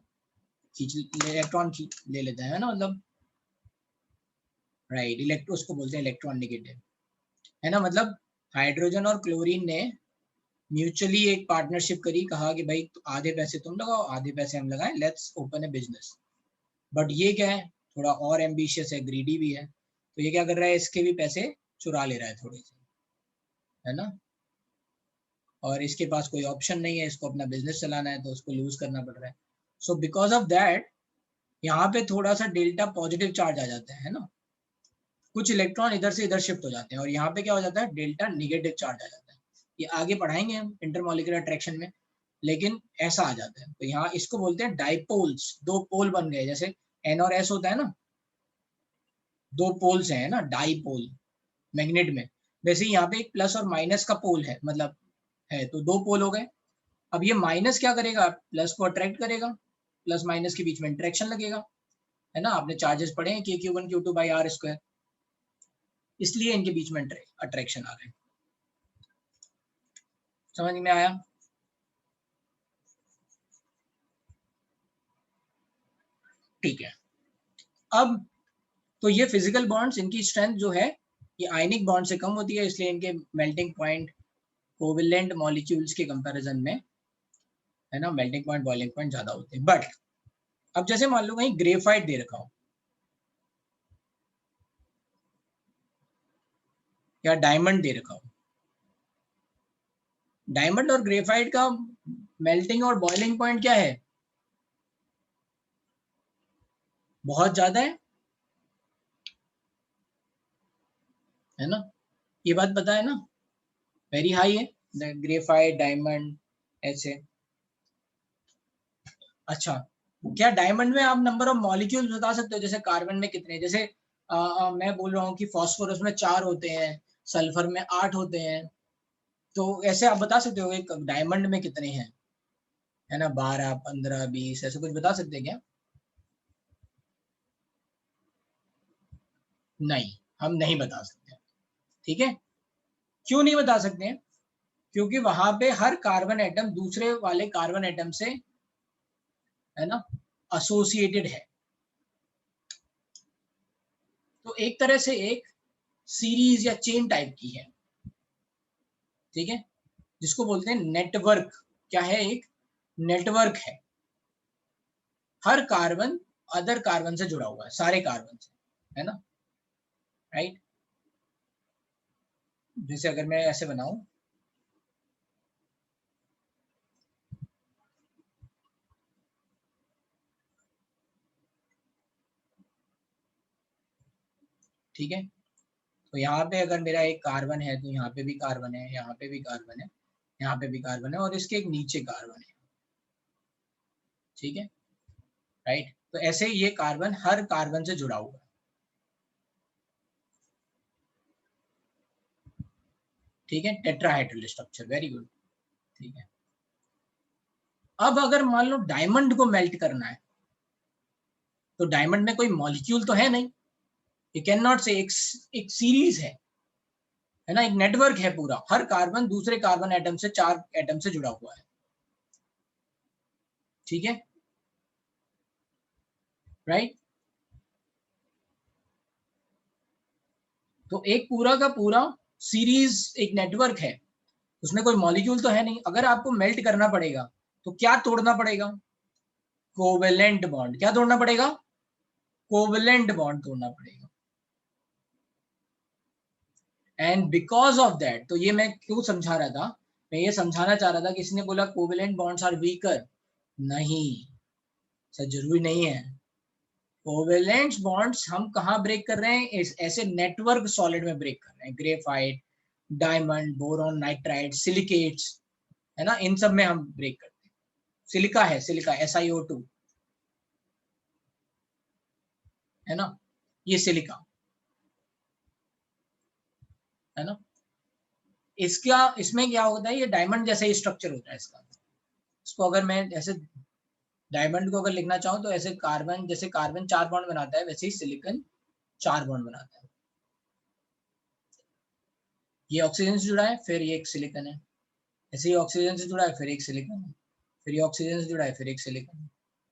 खींच इलेक्ट्रॉन ले लेता है ना, मतलब राइट, इलेक्ट्रो उसको बोलते हैं इलेक्ट्रॉन नेगेटिव, है ना? मतलब हाइड्रोजन और क्लोरीन ने म्यूचुअली एक पार्टनरशिप करी, कहा कि भाई आधे पैसे तुम लगाओ आधे पैसे हम लगाएं, let's open A business. But ये क्या है, थोड़ा और एम्बिशियस है, ग्रीडी भी है, तो ये क्या कर रहा है, इसके भी पैसे चुरा ले रहा है थोड़े से, है ना? और इसके पास कोई ऑप्शन नहीं है, इसको अपना बिजनेस चलाना है तो उसको लूज करना पड़ रहा है। सो बिकॉज ऑफ दैट यहाँ पे थोड़ा सा डेल्टा पॉजिटिव चार्ज आ जाता है ना, कुछ इलेक्ट्रॉन इधर से इधर शिफ्ट हो जाते हैं, और यहाँ पे क्या हो जाता है, डेल्टा निगेटिव चार्ज आ जाता है। ये आगे पढ़ाएंगे हम इंटरमॉलिक्यूलर अट्रैक्शन में, लेकिन ऐसा आ जाता है। तो यहाँ इसको बोलते हैं डाइपोल्स, दो पोल बन गए, जैसे एन और एस होता है ना, दो पोल्स हैं ना, डाइपोल मैग्नेट में, वैसे ही यहाँ पे एक प्लस और माइनस का पोल है, मतलब है, तो दो पोल हो गए। अब ये माइनस क्या करेगा, प्लस को अट्रैक्ट करेगा, प्लस माइनस के बीच में इंटरेक्शन लगेगा, है ना? आपने चार्जेस पढ़े हैं के क्यू1 क्यू2 बाई आर स्क्वायर, इसलिए इनके बीच में अट्रैक्शन आ रहा है। समझ में आया? ठीक है। अब तो ये फिजिकल बॉन्ड्स, इनकी स्ट्रेंथ जो है ये आयनिक बॉन्ड से कम होती है, इसलिए इनके मेल्टिंग पॉइंट कोवेलेंट मॉलिक्यूल्स के कंपैरिजन में, है ना, मेल्टिंग पॉइंट बॉइलिंग पॉइंट ज्यादा होते हैं। बट अब जैसे मान लो कहीं ग्रेफाइट दे रखा हो या डायमंड दे रखा हो, डायमंड और ग्रेफाइट का मेल्टिंग और बॉइलिंग पॉइंट क्या है, बहुत ज्यादा है ना? ये बात पता है ना, वेरी हाई है ग्रेफाइट डायमंड ऐसे। अच्छा, क्या डायमंड में आप नंबर ऑफ मॉलिक्यूल्स बता सकते हो, जैसे कार्बन में कितने, जैसे मैं बोल रहा हूँ कि फास्फोरस में 4 होते हैं, सल्फर में 8 होते हैं, तो ऐसे आप बता सकते हो एक डायमंड में कितने हैं, है ना? 12 15 20 ऐसे कुछ बता सकते हैं क्या? नहीं, हम नहीं बता सकते। ठीक है, क्यों नहीं बता सकते हैं? क्योंकि वहां पे हर कार्बन एटम दूसरे वाले कार्बन एटम से, है ना, एसोसिएटेड है, तो एक तरह से एक सीरीज या चेन टाइप की है। ठीक है, जिसको बोलते हैं नेटवर्क। क्या है, एक नेटवर्क है, हर कार्बन अदर कार्बन से जुड़ा हुआ है, सारे कार्बन से, है ना? राइट, जैसे अगर मैं ऐसे बनाऊं, ठीक है, तो यहाँ पे अगर मेरा एक कार्बन है तो यहाँ पे भी कार्बन है, यहाँ पे भी कार्बन है, यहाँ पे भी कार्बन है, और इसके एक नीचे कार्बन है। ठीक है, राइट, तो ऐसे ही ये कार्बन हर कार्बन से जुड़ा हुआ है। ठीक है, टेट्राहेड्रल स्ट्रक्चर, वेरी गुड। ठीक है, अब अगर मान लो डायमंड को मेल्ट करना है, तो डायमंड में कोई मॉलिक्यूल तो है नहीं, ये कैन नॉट से, एक सीरीज है ना, एक नेटवर्क है पूरा, हर कार्बन दूसरे कार्बन एटम से, 4 एटम से जुड़ा हुआ है। ठीक है, राइट, तो एक पूरा का पूरा सीरीज, एक नेटवर्क है, उसमें कोई मॉलिक्यूल तो है नहीं। अगर आपको मेल्ट करना पड़ेगा तो क्या तोड़ना पड़ेगा, कोवेलेंट बॉन्ड। क्या तोड़ना पड़ेगा, कोवेलेंट बॉन्ड तोड़ना पड़ेगा। एंड बिकॉज ऑफ दैट, तो ये मैं क्यों समझा रहा था, मैं ये समझाना चाह रहा था कि इसने बोला कोवेलेंट बॉन्ड्स आर वीकर, नहीं, सर जरूरी नहीं है। कोवेलेंट बॉन्ड्स हम कहाँ ब्रेक कर रहे हैं, ऐसे नेटवर्क सॉलिड में ब्रेक कर रहे हैं, graphite, diamond, boron, nitride, silicates, है ना, इन सब में हम ब्रेक करते हैं। सिलिका है, सिलिका SiO2, है ना, ये सिलिका, है ना, इसमें क्या होता है, ये डायमंड जैसा ही स्ट्रक्चर होता है इसका। इसको अगर मैं ऐसे डायमंड को अगर लिखना चाहूँ तो ऐसे कार्बन, जैसे कार्बन 4 बॉन्ड बनाता है वैसे ही सिलिकॉन 4 बॉन्ड बनाता है। ये ऑक्सीजन से जुड़ा है, फिर ये एक सिलिकॉन है, ऐसे ही ऑक्सीजन से जुड़ा है, फिर एक सिलिकॉन है, फिर ये ऑक्सीजन से जुड़ा है, फिर एक सिलिकॉन है,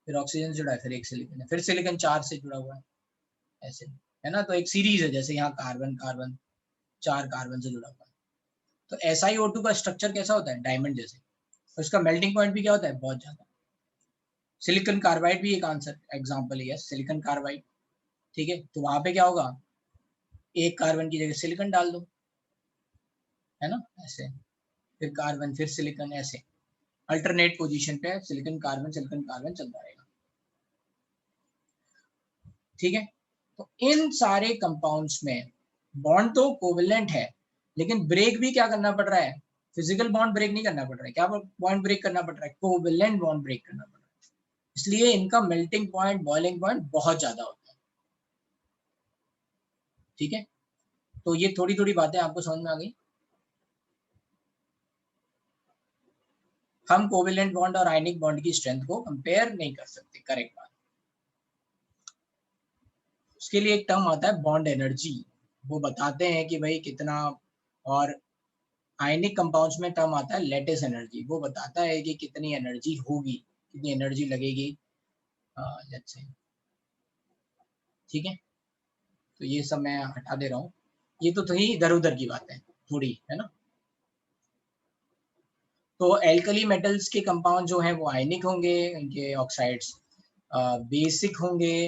फिर ऑक्सीजन से जुड़ा है, फिर एक सिलिकॉन है, फिर सिलिकॉन 4 से जुड़ा हुआ है, ऐसे है ना। तो एक सीरीज है, जैसे यहाँ कार्बन कार्बन 4 कार्बन से जुड़ा हुआ है। तो SiO2 का स्ट्रक्चर कैसा होता है, डायमंड जैसे। तो इसका मेल्टिंग पॉइंट भी क्या होता है, बहुत ज्यादा। सिलिकॉन कार्बाइड भी एक आंसर एग्जांपल है, सिलिकॉन कार्बाइड, ठीक है। तो वहां पे क्या होगा, एक कार्बन की जगह सिलिकॉन डाल दो, है ना, ऐसे, फिर कार्बन, फिर सिलिकॉन, ऐसे अल्टरनेट पोजीशन पे सिलिकॉन कार्बन चलता रहेगा, ठीक है। तो इन सारे कंपाउंड्स में बॉन्ड तो कोवेलेंट है, लेकिन ब्रेक भी क्या करना पड़ रहा है, फिजिकल बॉन्ड ब्रेक नहीं करना पड़ रहा है, क्या बॉन्ड ब्रेक करना पड़ रहा है, कोवेलेंट बॉन्ड ब्रेक करना पड़ रहा है। इसलिए इनका मेल्टिंग पॉइंट, बॉइलिंग पॉइंट बहुत ज्यादा होता है, ठीक है। तो ये थोड़ी थोड़ी बातें आपको समझ में आ गई। हम कोवेलेंट बॉन्ड और आयनिक बॉन्ड की स्ट्रेंथ को कंपेयर नहीं कर सकते, करेक्ट बात। उसके लिए एक टर्म आता है बॉन्ड एनर्जी, वो बताते हैं कि भाई कितना। और आयनिक कंपाउंड्स में टर्म आता है लैटिस एनर्जी, वो बताता है कि कितनी एनर्जी होगी, कितनी एनर्जी लगेगी, लेट्स से, ठीक है। तो ये सब मैं हटा दे रहा हूँ, ये तो थोड़ी इधर उधर की बात है थोड़ी, है ना। तो एल्कली मेटल्स के कंपाउंड जो हैं वो आयनिक होंगे, इनके ऑक्साइड्स बेसिक होंगे,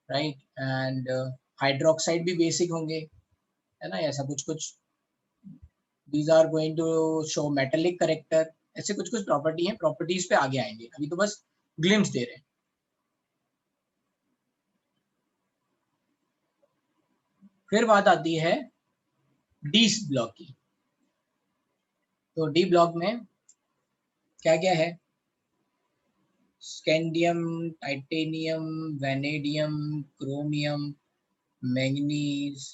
राइट, एंड हाइड्रोक्साइड भी बेसिक होंगे, है ना, ऐसा कुछ कुछ। These are going to show metallic character, ऐसे कुछ कुछ प्रॉपर्टी है, प्रॉपर्टीज पे आगे आएंगे, अभी तो बस ग्लिम्स दे रहे हैं। फिर बात आती है डी ब्लॉक की। तो डी ब्लॉक में क्या क्या है, scandium, titanium, vanadium, chromium, manganese,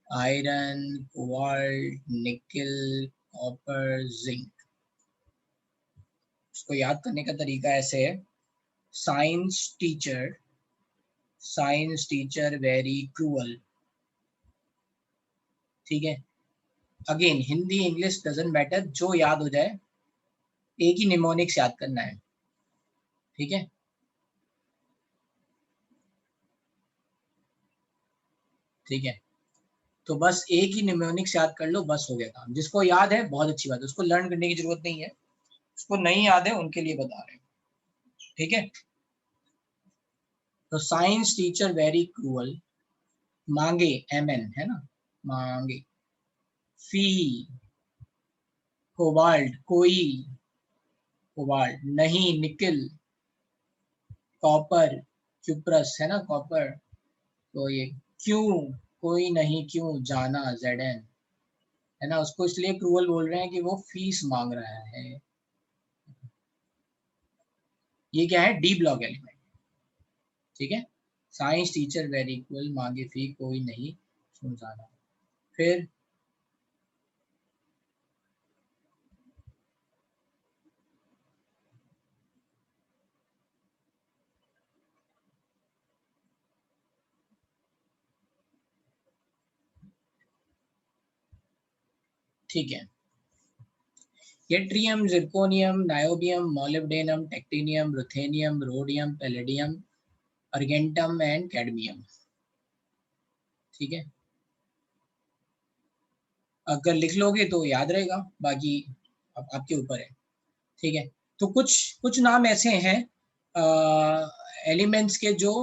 iron, cobalt, निकल, कॉपर, जिंक। इसको याद करने का तरीका ऐसे है, साइंस टीचर वेरी क्रूअल, ठीक है। Again Hindi English doesn't matter, जो याद हो जाए, एक ही निमोनिक्स याद करना है, ठीक है। ठीक है, तो बस एक ही निमोनिक्स याद कर लो, बस हो गया काम। जिसको याद है बहुत अच्छी बात है, उसको लर्न करने की जरूरत नहीं है, उसको नहीं याद है उनके लिए बता रहे हैं, ठीक है। तो साइंस टीचर वेरी क्रूअल, मांगे MN है ना, मांगे, फी, कोबाल्ट कोई, कोबाल्ट नहीं, निकल, कॉपर, क्यूप्रस है ना, कॉपर। तो ये क्यों, कोई नहीं क्यों, जाना, ZN है ना, उसको इसलिए क्रूअल बोल रहे हैं कि वो फीस मांग रहा है। ये क्या है, डी ब्लॉक एलिमेंट, ठीक है। साइंस टीचर वेरी क्रूअल, मांगे फी, कोई नहीं क्यों, जाना। फिर ठीक है, yttrium, zirconium, niobium, molybdenum, technetium, ruthenium, rhodium, palladium, argentum and cadmium, ठीक है। अगर लिख लोगे तो याद रहेगा, बाकी अब आपके ऊपर है, ठीक है। तो कुछ कुछ नाम ऐसे हैं एलिमेंट्स के जो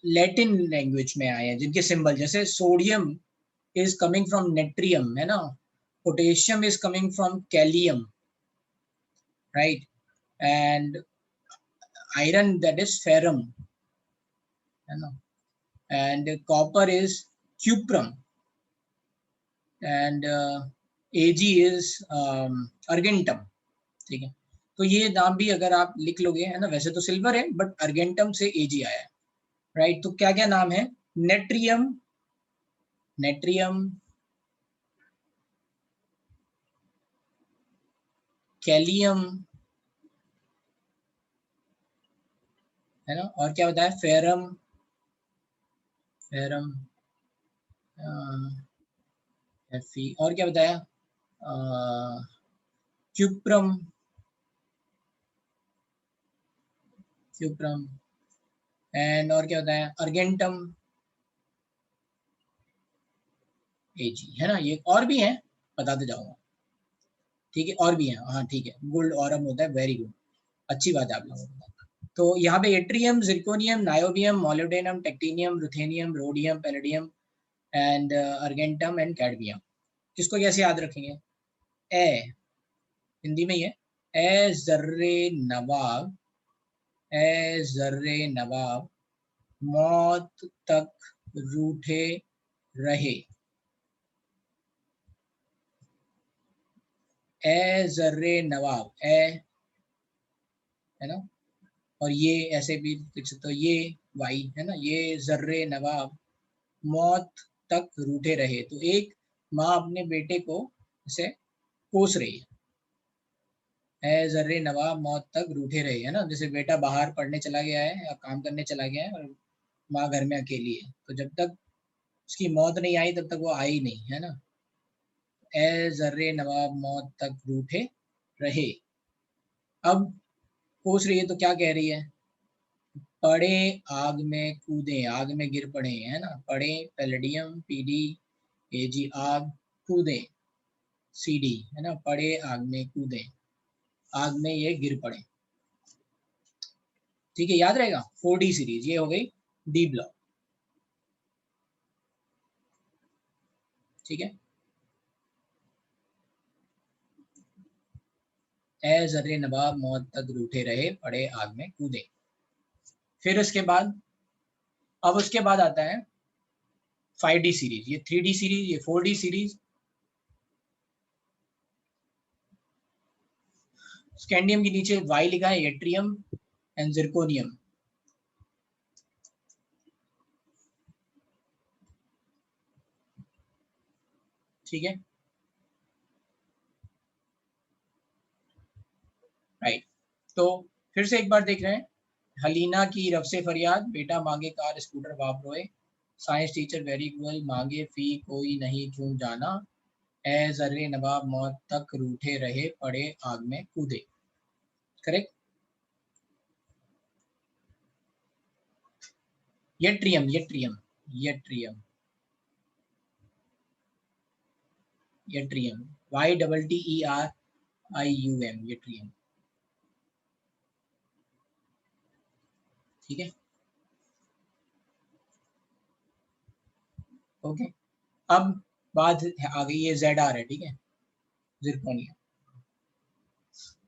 लैटिन लैंग्वेज में आए हैं, जिनके सिंबल, जैसे sodium is coming from natrium, है ना, potassium is coming from kalium, right, and iron that is ferrum, है ना, and copper is cuprum, and Ag is argentum, ठीक है। तो ये नाम भी अगर आप लिख लोगे, है ना, वैसे तो सिल्वर है बट अर्गेंटम से Ag आया है, राइट। तो क्या क्या नाम है, नेट्रियम, नेट्रियम, कैलियम, है ना, और क्या बताया, फेरम, फेरम, Fe, और क्या बताया, क्यूप्रम, क्यूप्रम, एंड और क्या बताया, अर्गेंटम, Ag, है ना। ये और भी हैं, बताते जाऊंगा, ठीक है, और भी हैं, हाँ ठीक है, गोल्ड ऑरम होता है, वेरी गुड, अच्छी बात है आप लोगों को। तो यहाँ पे yttrium, zirconium, niobium, molybdenum, technetium, ruthenium, rhodium, palladium and argentum and cadmium. किसको कैसे याद रखेंगे, ए, हिंदी में ही है, ए जर्रे नवाब, ए जर्रे नवाब मौत तक रूठे रहे, ए जर्रे नवाब, ए, है ना, और ये ऐसे भी लिख सकते हो, ये वाई, है ना, ये जर्रे नवाब मौत तक रूठे रहे। तो एक माँ अपने बेटे को ऐसे कोस रही है, जर्रे नवाब मौत तक रूठे रहे, है ना, जैसे बेटा बाहर पढ़ने चला गया है या काम करने चला गया है और माँ घर में अकेली है, तो जब तक उसकी मौत नहीं आई तब तक वो आई नहीं, है ना, ए जर्रे नवाब मौत तक रूठे रहे। अब कोस रही है तो क्या कह रही है, पड़े आग में कूदे, आग में गिर पड़े, है ना, पड़े पैलेडियम, पीडी, एजी, आग, कूदे, सीडी, है ना, पड़े आग में कूदे, आग में ये गिर पड़े, ठीक है, याद रहेगा, 4D सीरीज, ये हो गई डी ब्लॉक, ठीक है, ए जर्रे नवाब मौत तक रूठे रहे, पड़े आग में कूदे। फिर उसके बाद, अब उसके बाद आता है 5D सीरीज, ये 3D सीरीज, ये 4D सीरीज। स्कैंडियम के नीचे वाई लिखा है, एट्रियम एंड जिरकोनियम, ठीक है, राइट। तो फिर से एक बार देख रहे हैं, हलीना की रफ से फरियाद, बेटा मांगे कार स्कूटर बाप रोए, साइंस टीचर वेरी क्रूअल मांगे फी कोई नहीं क्यों जाना, ए जर्रे नवाब मौत तक रूठे रहे, पड़े आग में कूदे, correct. Yttrium, yttrium, yttrium, yttrium, YTTERIUM, yttrium, ठीक है, ओके। अब बात आ गई है ZR है, ठीक है, जिरकोनियम।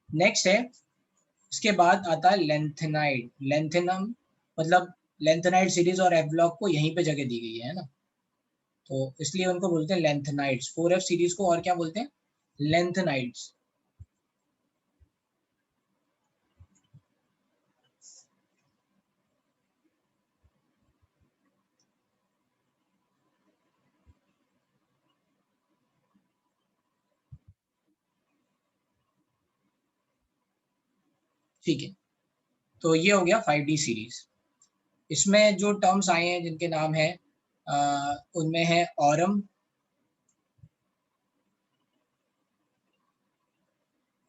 नेक्स्ट है, इसके बाद आता है लेंथेनाइड, लेंथेनम, मतलब लेंथेनाइड सीरीज और एफ ब्लॉक को यहीं पे जगह दी गई है ना, तो इसलिए उनको बोलते हैं लेंथेनाइड्स। 4F सीरीज को और क्या बोलते हैं, लेंथेनाइड्स, ठीक है। तो ये हो गया 5D सीरीज। इसमें जो टर्म्स आए हैं जिनके नाम है, उनमें है aurum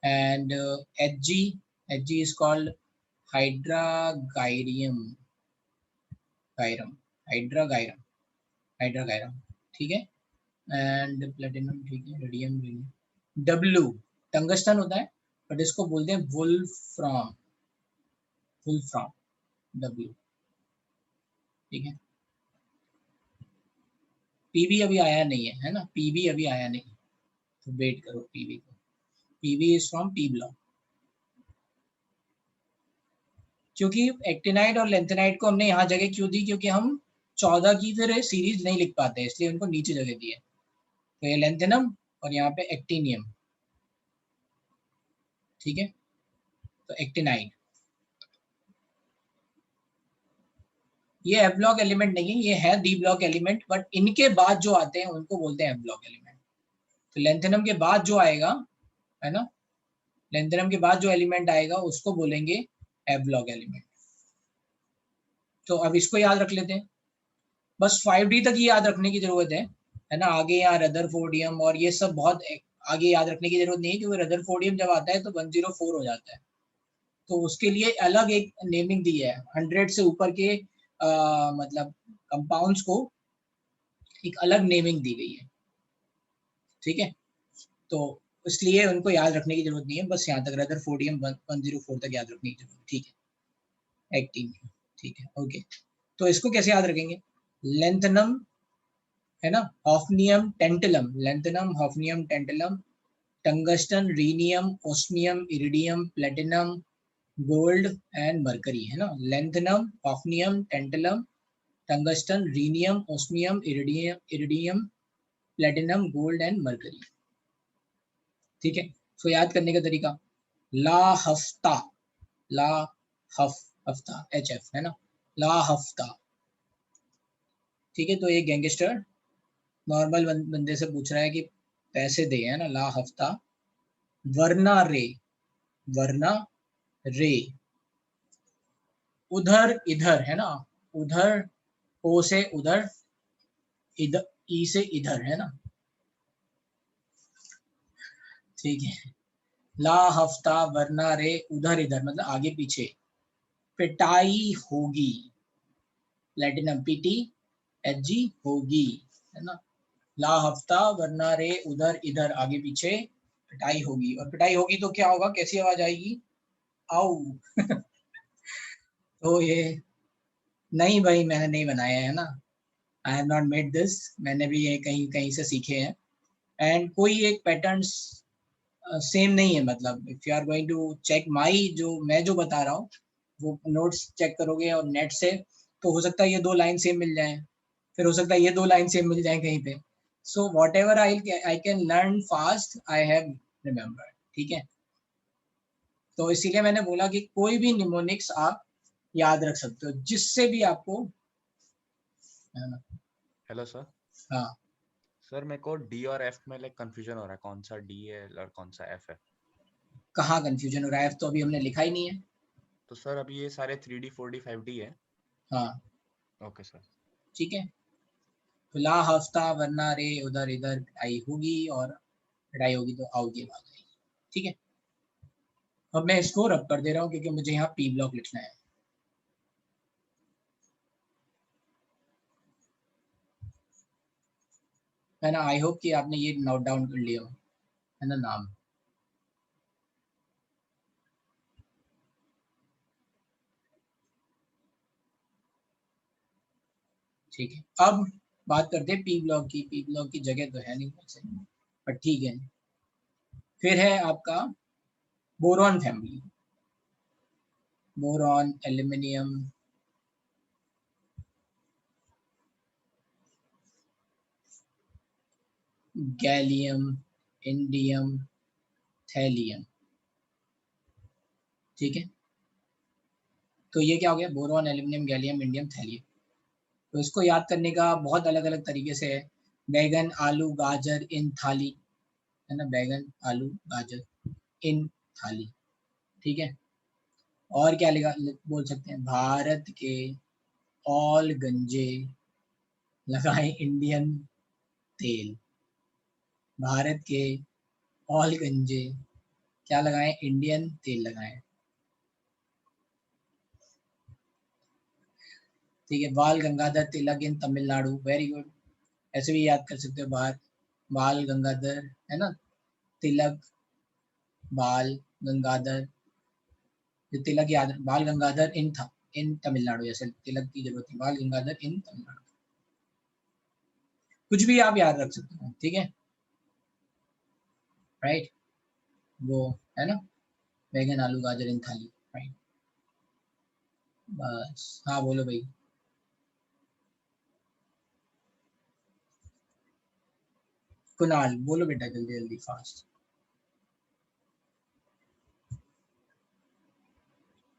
and HG, HG is called hydrargyrium, gyrum, hydrargyrum, hydrargyrum, ठीक है, एंड प्लेटिनम, ठीक है, रेडियम, W टंगस्टन होता है, बट इसको बोलते हैं वुल्फ्राम, वुल्फ्राम, W, ठीक है। PB अभी आया नहीं है, है ना, PB अभी आया नहीं, तो वेट करो PB को, PB is from P block, क्योंकि एक्टिनाइड और लेंथेनाइड को हमने यहाँ जगह क्यों दी, क्योंकि हम 14 की फिर सीरीज नहीं लिख पाते, इसलिए उनको नीचे जगह दी है। तो ये लेंथेनम और यहाँ पे एक्टिनियम, ठीक है, तो एक्टिनाइड, ये एफ ब्लॉक एलिमेंट नहीं है, ये है डी ब्लॉक एलिमेंट, बट इनके बाद जो आते हैं उनको बोलते हैं एफ ब्लॉक एलिमेंट। तो लेंथेनम के बाद जो आएगा, है ना, लेंथनम के बाद जो एलिमेंट आएगा उसको बोलेंगे एफ लॉग एलिमेंट। तो अब इसको याद रख लेते हैं, बस 5D तक ही याद रखने की जरूरत है ना। आगे यहाँ रदरफोर्डियम और ये सब बहुत आगे याद रखने की जरूरत नहीं है, क्योंकि रदरफोर्डियम जब आता है तो 104 हो जाता है, तो उसके लिए अलग एक नेमिंग दी है। 100 से ऊपर के मतलब कंपाउंड्स को एक अलग नेमिंग दी गई है, ठीक है। तो इसलिए उनको याद रखने की जरूरत नहीं है, बस यहाँ तक रदरफोर्डियम 104 तक याद रखने की जरूरत है, ठीक है। एक्टिन, ठीक है, ओके। तो इसको कैसे याद रखेंगे? लेंथनम है ना, hafnium tantalum, lanthanum hafnium tantalum, tungsten rhenium osmium iridium platinum gold and mercury, है ना। Lanthanum hafnium tantalum tungsten rhenium osmium iridium platinum gold and mercury, ठीक है। सो याद करने का तरीका, ला हफ्ता, ला हफ्ता HF है ना, ला हफ्ता, ठीक है। तो ये गैंगस्टर नॉर्मल बंदे से पूछ रहा है कि पैसे दे, है ना, ला हफ्ता। वरना रे, वरना रे, उधर इधर, है ना, उधर, ओ से उधर, इधर, ई से इधर, है ना, ठीक है। ला हफ्ता वरना रे उधर इधर मतलब आगे पीछे। पिटाई होगी, प्लेटिनम PT HG होगी, है ना। ला हफ्ता वरना रे उधर इधर आगे पीछे पिटाई होगी, और पिटाई होगी तो क्या होगा, कैसी आवाज आएगी? आओ तो ये नहीं भाई, मैंने नहीं बनाया है ना, I have not made this, मैंने भी ये कहीं कहीं से सीखे हैं। एंड कोई एक पैटर्न्स सेम नहीं है, मतलब if you are going to check my, जो मैं जो बता रहा हूँ वो नोट्स चेक करोगे और नेट से, तो हो सकता है ये 2 लाइन सेम मिल जाए, फिर हो सकता है ये 2 लाइन सेम मिल जाए कहीं पे। So what ever I can learn fast I have remember, ठीक है। तो इसीलिए मैंने बोला कि कोई भी निमोनिक्स आप याद रख सकते हो, जिससे भी आपको, है ना। Hello sir. हाँ सर मेरे को डी और एफ में लाइक कंफ्यूजन हो रहा है, कौन सा डी है और कौन सा एफ है। कहाँ कंफ्यूजन हो रहा है? तो अभी हमने लिखा ही नहीं है। तो सर अभी ये सारे 3D 4D 5D है। हाँ ओके सर। ठीक है। तो ला हफ्ता वरना रे उधर इधर पिटाई होगी, और पिटाई होगी तो आओगी आवाज आएगी, ठीक है। अब मैं इसको रब कर दे रहा हूँ क्योंकि मुझे यहाँ P ब्लॉक लिखना है ना। आई होप कि आपने ये नोट डाउन कर लिया हो, है ना, नाम। ठीक है, अब बात करते हैं P ब्लॉक की। P ब्लॉक की जगह तो है नहीं वैसे, पर ठीक है। फिर है आपका boron family, boron, aluminium, gallium, indium, thallium, ठीक है। तो ये क्या हो गया? Boron, aluminium, gallium, indium, thallium. तो इसको याद करने का बहुत अलग अलग तरीके से है। बैगन, आलू, गाजर इन थाली, है ना, बैगन, आलू, गाजर इन थाली, ठीक है। और क्या बोल सकते हैं? भारत के ऑल गंजे लगाए इंडियन तेल, भारत के ऑल गंजे क्या लगाएं? इंडियन तेल लगाएं, ठीक है। बाल गंगाधर तिलक इन तमिलनाडु, वेरी गुड। ऐसे भी याद कर सकते हो, बाल गंगाधर, है ना, तिलक, बाल गंगाधर, तिलक याद, बाल गंगाधर इन तमिलनाडु, जैसे तिलक की जरूरत है, बाल गंगाधर इन तमिलनाडु, कुछ भी आप याद रख सकते हो, ठीक है, राइट। वो है ना, बैगन, आलू, गाजर इन थाली, राइट। बस, हाँ बोलो भाई। कुणाल बोलो बेटा, जल्दी जल्दी फास्ट।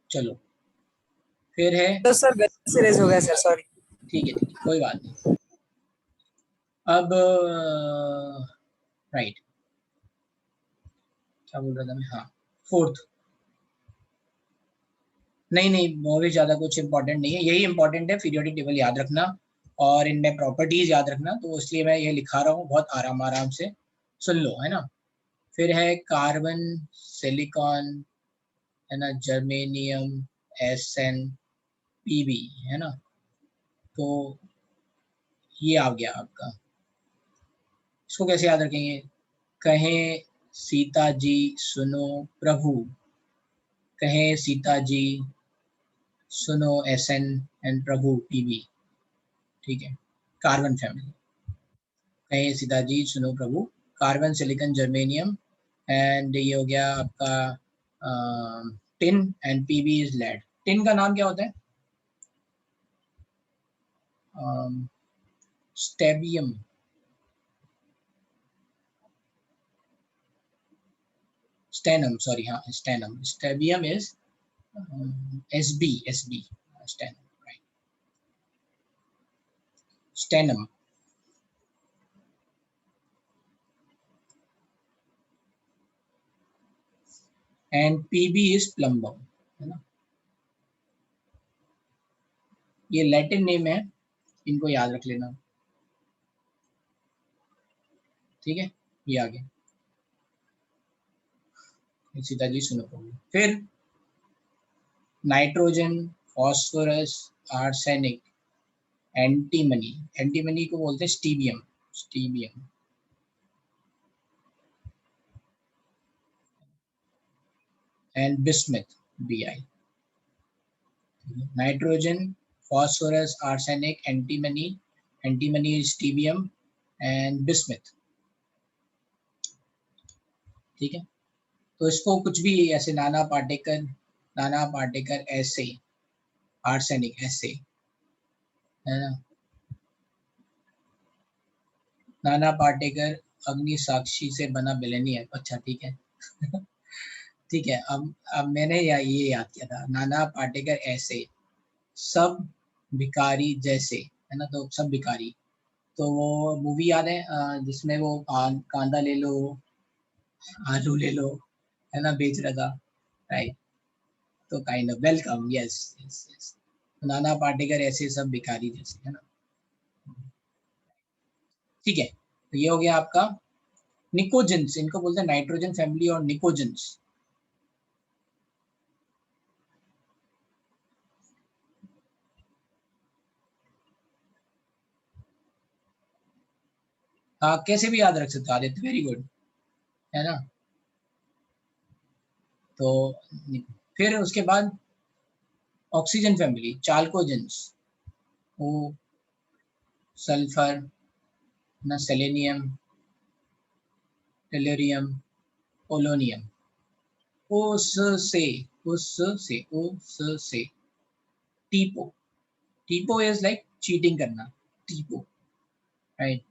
चलो, फिर है, तो सर गलती से रेज हो गया सर, सॉरी। ठीक है, कोई बात नहीं। अब राइट, क्या बोल रहा था मैं? हाँ, फोर्थ, नहीं वो भी ज्यादा कुछ इंपॉर्टेंट नहीं है, यही इंपॉर्टेंट है, पीरियोडिक टेबल याद रखना और इनमें प्रॉपर्टीज याद रखना, तो इसलिए मैं ये लिखा रहा हूँ, बहुत आराम आराम से सुन लो, है ना। फिर है कार्बन, सिलिकॉन, है ना, जर्मेनियम, एसएन, पीबी, है ना। तो ये आ गया आपका, इसको कैसे याद रखेंगे? कहें सीता जी सुनो प्रभु, कहें सीता जी सुनो एसएन एंड प्रभु पीबी, ठीक है। कार्बन फैमिली, कहें सीता जी सुनो प्रभु, कार्बन, सिलिकॉन, जर्मेनियम, एंड ये हो गया आपका tin, and PB is lead. Tin का नाम क्या होता है? स्टेबियम, स्टेनम, सॉरी, हाँ stannum, stibium is SB, stannum, right, stannum. And PB is plumbum, है ना। ये लैटिन नेम है, इनको याद रख लेना, ठीक है। ये आ गया, सीता जी सुनो प्रभु। फिर nitrogen, phosphorus, arsenic, antimony, antimony को बोलते हैं stibium, stibium, and bismuth, BI. Nitrogen, phosphorus, arsenic, antimony, antimony stibium and bismuth, ठीक है। तो इसको कुछ भी ऐसे नाना पाटेकर ऐसे, आर्सेनिक ऐसे, है ना, नाना पाटेकर अग्नि साक्षी से बना मिलेनियम, अच्छा ठीक है। ठीक है, अब मैंने ये याद किया था, नाना पाटेकर ऐसे, सब भिखारी जैसे, है ना, तो सब भिखारी, तो वो मूवी याद है जिसमें वो कांदा ले लो, आलू ले लो, है ना, बेच रहा था, राइट। तो kind of welcome, yes yes yes, Nana Patekar ऐसे, सब भिखारी जैसे, है ना, ठीक है। तो ये हो गया आपका निकोजेंस, इनको बोलते हैं नाइट्रोजन फैमिली और निकोजेंस। हाँ, कैसे भी याद रख सकते हो आदित्य, वेरी गुड, है ना। तो फिर उसके बाद ऑक्सीजन फैमिली, चाल्कोजेंस, ओ, सल्फर, ना, सेलेनियम, टेलुरियम, पोलोनियम, उस से टीपो, टीपो इज लाइक चीटिंग करना, टीपो, राइट,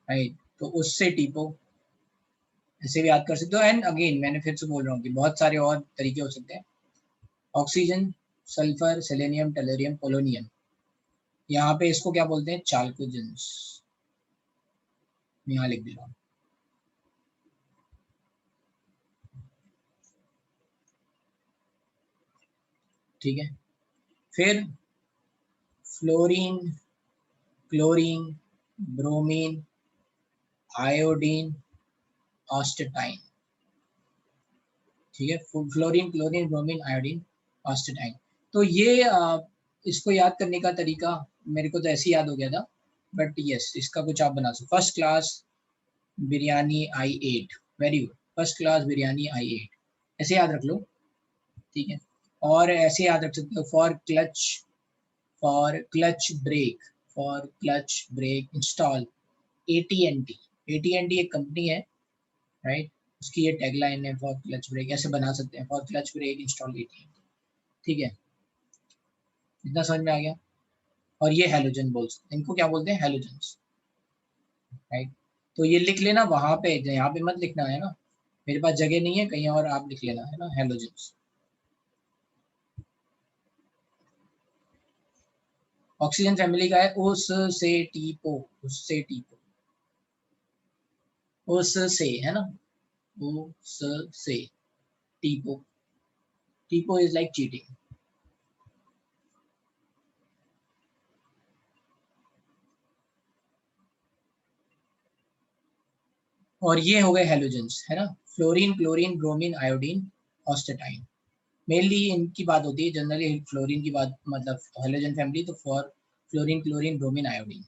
राइट। तो उससे टीपो, ऐसे भी याद कर सकते हो। एंड अगेन मैंने फिर से बोल रहा हूँ कि बहुत सारे और तरीके हो सकते हैं, oxygen, sulphur, selenium, tellurium, polonium, यहाँ पे इसको क्या बोलते हैं? चाल्कोजेंस, यहाँ लिख दे रहा हूँ, ठीक है। फिर fluorine, chlorine, bromine, iodine, astatine, ठीक है। Fluorine, chlorine, bromine, iodine, astatine. तो ये इसको याद करने का तरीका मेरे को तो ऐसे याद हो गया था, बट यस, इसका कुछ आप बना सकते। First class biryani I8, very good, first class biryani I8, ऐसे याद रख लो, ठीक है। और ऐसे याद रख सकते हो, for clutch brake, for clutch brake install AT&T, AT&T एक कंपनी है, राइट, उसकी ये टैगलाइन है, फॉर क्लच ब्रेक, ऐसे बना सकते हैं, for clutch brake install AT&T, ठीक है। इतना समझ में आ गया। और ये हेलोजन बोल सकते हैं, इनको क्या बोलते हैं? Halogens, right. तो ये लिख लेना वहां पे, यहाँ पे मत लिखना, है ना, मेरे पास जगह नहीं है, कहीं और आप लिख लेना, है ना, हेलोजन्स। ऑक्सीजन फैमिली का है उससे टीपो, उससे टीपो, उस से, है ना, उस से, टीपो, टीपो इज लाइक चीटिंग। और ये हो गए हेलोजेंस, है ना, fluorine, chlorine, bromine, iodine, astatine. Mainly इनकी बात होती है जनरली, फ्लोरीन की बात, मतलब हेलोजन फैमिली, तो for fluorine, chlorine, bromine, iodine.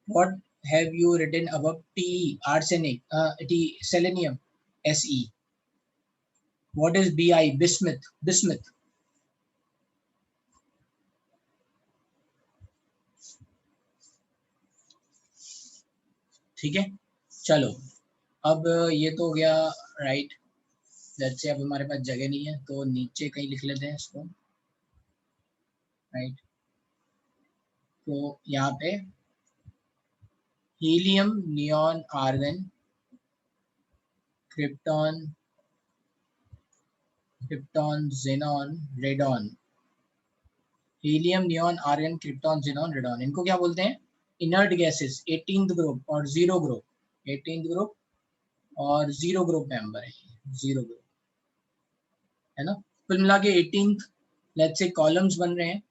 What have you written about Te? Arsenic, T, selenium, Se. What is Bi? Bismuth, bismuth. ठीक है, चलो अब ये तो हो गया, राइट। लेट्स से अब हमारे पास जगह नहीं है तो नीचे कहीं लिख लेते हैं इसको, राइट। तो यहाँ पे helium, neon, argon, krypton, krypton, xenon, radon. Helium, neon, argon, krypton, xenon, radon, इनको क्या बोलते हैं? Inert gases. 18th ग्रुप और जीरो ग्रुप, 18th ग्रुप और जीरो ग्रुप मेंबर है, जीरो ग्रुप, है ना। कुल मिला के 18th लेट्स से कॉलम्स बन रहे हैं,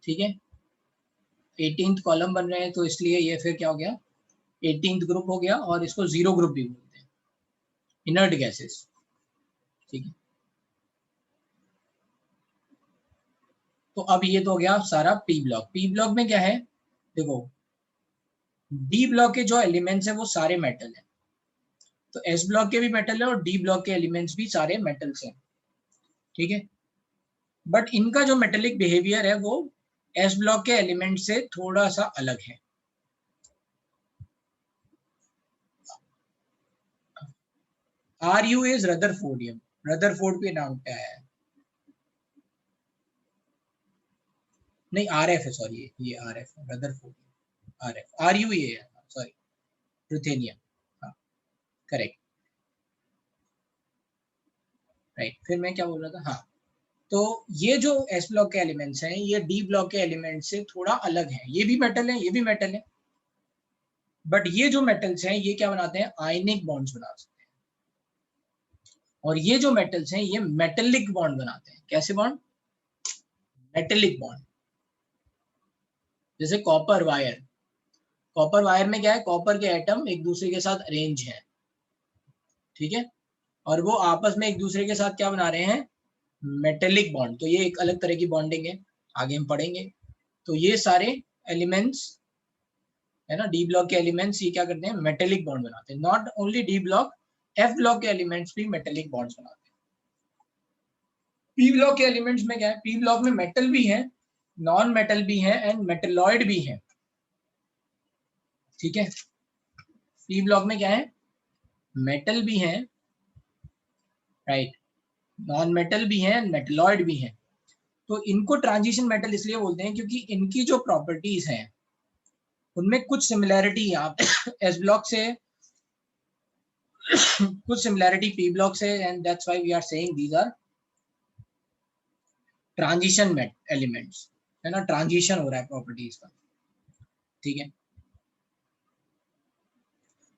ठीक है, 18th कॉलम बन रहे हैं, तो इसलिए ये फिर क्या हो गया, 18th ग्रुप हो गया, और इसको जीरो ग्रुप भी बोलते हैं, इनर्ट गैसेस, ठीक है। तो अब ये तो हो गया सारा पी ब्लॉक। पी ब्लॉक में क्या है, देखो डी ब्लॉक के जो एलिमेंट्स हैं वो सारे मेटल हैं, तो एस ब्लॉक के भी मेटल है और डी ब्लॉक के एलिमेंट्स भी सारे मेटल्स हैं, ठीक है। बट इनका जो मेटेलिक बिहेवियर है वो एस ब्लॉक के एलिमेंट से थोड़ा सा अलग है। R U is rutherfordium, rutherford पे नाम क्या है, नहीं आर एफ है, सॉरी ये आर एफ है, rutherfordium R F, R U ये है, सॉरी रुथेनियम, हाँ करेक्ट, राइट। फिर मैं क्या बोल रहा था, हाँ, तो ये जो एस ब्लॉक के एलिमेंट्स हैं ये डी ब्लॉक के एलिमेंट्स से थोड़ा अलग है, ये भी मेटल है, ये भी मेटल है, बट ये जो मेटल्स हैं ये क्या बनाते हैं, आयनिक बॉन्ड्स बना सकते हैं, और ये जो मेटल्स हैं ये मेटेलिक बॉन्ड बनाते हैं। कैसे बॉन्ड? Metallic bond. जैसे कॉपर वायर, कॉपर वायर में क्या है, कॉपर के एटम एक दूसरे के साथ अरेंज हैं, ठीक है, और वो आपस में एक दूसरे के साथ क्या बना रहे हैं, मेटेलिक बॉन्ड। तो ये एक अलग तरह की बॉन्डिंग है, आगे हम पढ़ेंगे। तो ये सारे एलिमेंट्स, है ना, डी ब्लॉक के एलिमेंट्स ये क्या करते हैं, मेटेलिक बॉन्ड बनाते हैं। Not only D block, F block के एलिमेंट्स भी मेटेलिक बॉन्ड्स बनाते हैं। पी ब्लॉक के एलिमेंट्स में क्या है, पी ब्लॉक में मेटल भी है, नॉन मेटल भी है एंड मेटेलॉइड भी है, ठीक है। पी ब्लॉक में क्या है, मेटल भी है, राइट, नॉन मेटल भी है, मेटेलॉइड भी है। तो इनको ट्रांजिशन मेटल इसलिए बोलते हैं क्योंकि इनकी जो प्रॉपर्टीज हैं उनमें कुछ सिमिलैरिटी यहाँ पे एस ब्लॉक से कुछ सिमिलैरिटी पी ब्लॉक से, and that's why we are saying these are transition elements, है ना, ट्रांजिशन हो रहा है प्रॉपर्टीज का, ठीक है।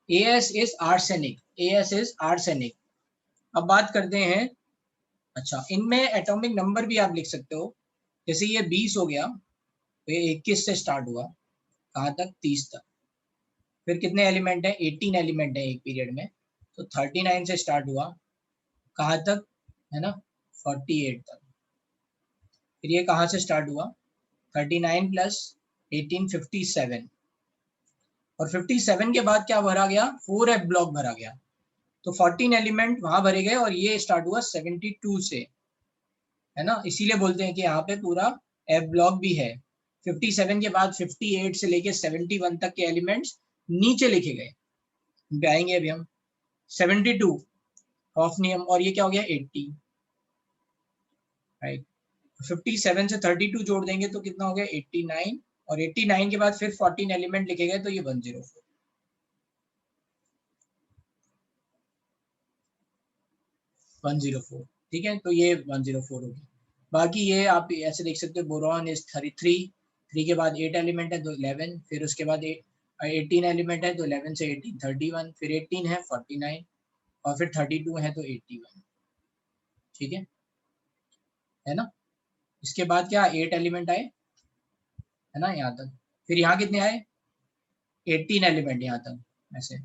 AS is arsenic, AS is arsenic. अब बात करते हैं, अच्छा इनमें एटॉमिक नंबर भी आप लिख सकते हो, जैसे ये 20 हो गया तो ये 21 से स्टार्ट हुआ, कहाँ तक, 30 तक। फिर कितने एलिमेंट है, 18 एलिमेंट है एक पीरियड में, तो 39 से स्टार्ट हुआ, कहाँ तक, है ना, 48 तक। फिर ये कहाँ से स्टार्ट हुआ, 39 प्लस 18, 57, और 57 के बाद क्या भरा गया, 4F ब्लॉक भरा गया, तो 14 एलिमेंट वहां भरे गए, और ये स्टार्ट हुआ 72 से, है ना, इसीलिए बोलते हैं कि यहाँ पे पूरा F ब्लॉक भी है। 57 के बाद 58 से लेके 71 तक के एलिमेंट्स नीचे लिखे गए, आएंगे अभी हम। 72 हॉफनियम, और ये क्या हो गया, 80, राइट। 57 से 32 जोड़ देंगे तो कितना हो गया, 89, और 89 के बाद फिर 14 एलिमेंट लिखे गए, तो ये 104, 104, ठीक है, तो ये 104 हो गया। बाकी ये आप ऐसे देख सकते हो, बोरॉन इज 33, 3 के बाद 8 एलिमेंट है तो 11, फिर उसके बाद 18 एलिमेंट है तो 11 से 18 31, फिर 18 है 49 और फिर 32 है तो 81। ठीक है ना। इसके बाद क्या 8 एलिमेंट आए, है ना, यहाँ तक। फिर यहाँ कितने आए 18 एलिमेंट यहाँ तक ऐसे।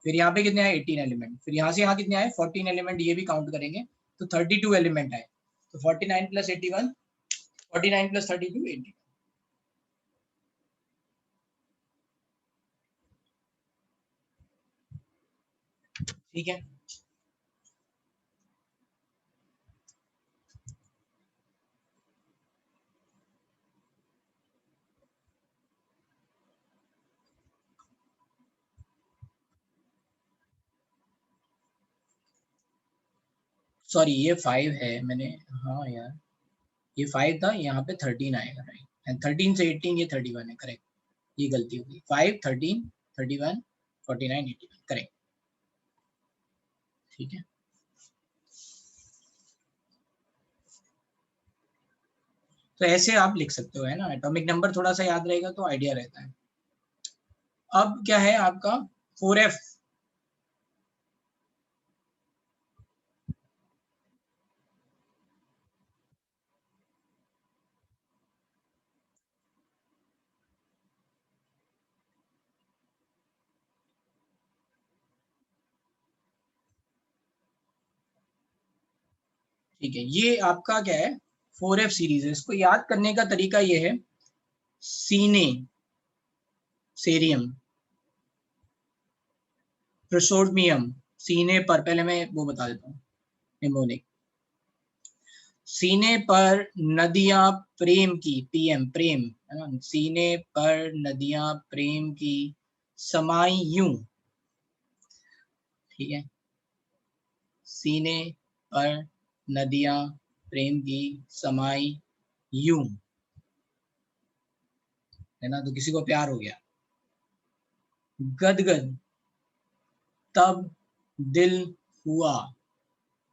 फिर यहाँ पे कितने आए 18 एलिमेंट, फिर यहाँ से यहाँ कितने आए 14 एलिमेंट, ये भी काउंट करेंगे तो 32 एलिमेंट आए। तो 49 प्लस 81, 49 प्लस 32 80। ठीक है। सॉरी ये 5 है मैंने, हाँ यार ये 5 था, यहाँ पे 13 आएगा, राइट। एंड 13 से 18 ये 31 है, करेक्ट। ये गलती हो गई, 5 13 31 49 81, करेक्ट। ठीक है। तो ऐसे आप लिख सकते हो, है ना, एटॉमिक नंबर थोड़ा सा याद रहेगा तो आइडिया रहता है। अब क्या है आपका 4F। ठीक है, ये आपका क्या है 4F सीरीज है। इसको याद करने का तरीका ये है, सीने, सेरियम, प्रोसोडमियम, सीने पर, पहले मैं वो बता देता हूँ, निमोनिक। सीने पर नदियां प्रेम की, पीएम प्रेम, है ना, सीने पर नदियां प्रेम की समाई यूं। ठीक है, सीने पर नदियां प्रेम की समाई यूं, है ना, तो किसी को प्यार हो गया। गदगद तब दिल हुआ,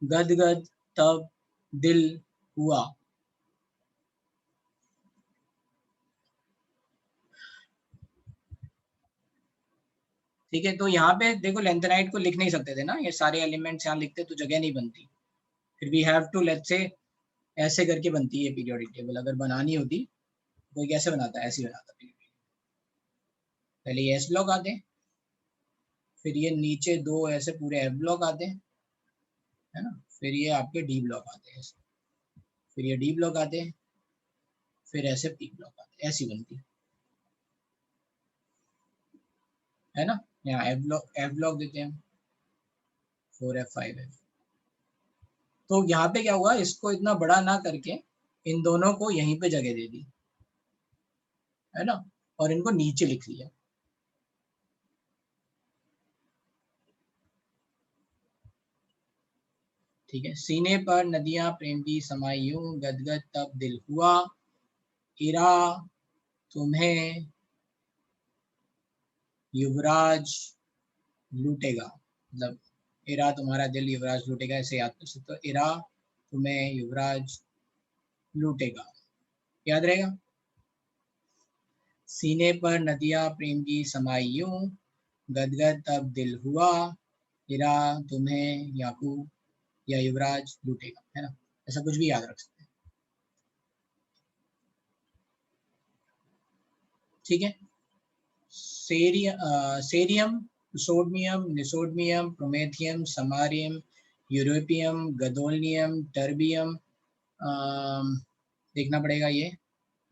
गदगद तब दिल हुआ। ठीक है, तो यहाँ पे देखो लेंथेनाइट को लिख नहीं सकते थे ना, ये सारे एलिमेंट्स यहाँ लिखते तो जगह नहीं बनती। फिर वी हैव टू लेट्स से ऐसे करके बनती है पीरियोडिक टेबल। अगर बनानी होती कोई कैसे बनाता है, ऐसे ही बनाता है। पहले ये एस ब्लॉक आते हैं, फिर ये नीचे दो ऐसे पूरे एफ ब्लॉक आते हैं, है ना, फिर ये आपके डी ब्लॉक आते हैं, फिर ये डी ब्लॉक आते हैं, फिर ऐसे पी ब्लॉक आते हैं, ऐसी बनती है ना। यहाँ एफ ब्लॉक देते हैं 4F 5F। तो यहाँ पे क्या हुआ, इसको इतना बड़ा ना करके इन दोनों को यहीं पे जगह दे दी, है ना, और इनको नीचे लिख लिया। ठीक है, सीने पर नदियां प्रेम की समाई यूं, गदगद तब दिल हुआ, इरा तुम्हें युवराज लूटेगा, मतलब इरा तुम्हारा दिल युवराज लूटेगा, ऐसे याद कर सकते हो। इरा तुम्हें युवराज लूटेगा, याद रहेगा। सीने पर नदियां प्रेम की समाई यूं, गदगद तब दिल हुआ, इरा तुम्हें याकूब या युवराज लूटेगा, है ना, ऐसा कुछ भी याद रख सकते हैं। ठीक है, सेरियम, सोडमियम, निसोडमियम, प्रोमेथियम, समारियम, यूरोपियम, गदोलियम, टर्बियम, देखना पड़ेगा ये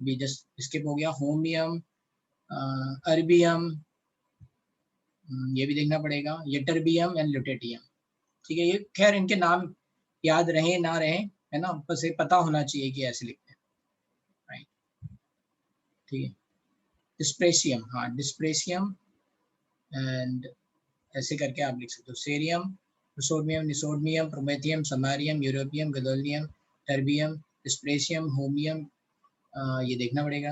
भी, जस्ट स्किप हो गया। होमियम, अरबियम, ये भी देखना पड़ेगा, यटरबियम एंड ल्यूटेटियम। ठीक है, ये खैर इनके नाम याद रहे ना रहे, है ना, बस ये पता होना चाहिए कि ऐसे लिखते हैं, राइट। ठीक है, डिस्प्रेशियम, हाँ डिस्प्रेशियम एंड ऐसे करके आप लिख सकते हो, cerium, सोडमियम, निसोडमियम, promethium, समारियम, europium, गदोलियम, terbium, डिस्प्रेशियम, holmium, ये देखना पड़ेगा,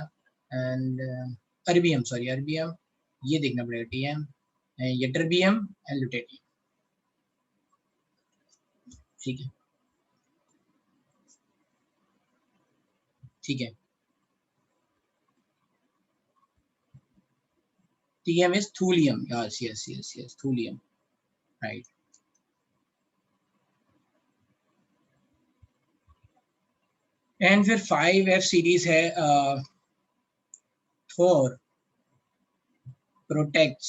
एंड अरबियम, सॉरी अरबियम, ये देखना पड़ेगा, टीएम, यटरबियम एंड ल्यूटेटियम। ठीक है, ठीक है, TM is thulium. Yes, thulium, right. And फिर 5F सीरीज है, थोर प्रोटेक्ट्स,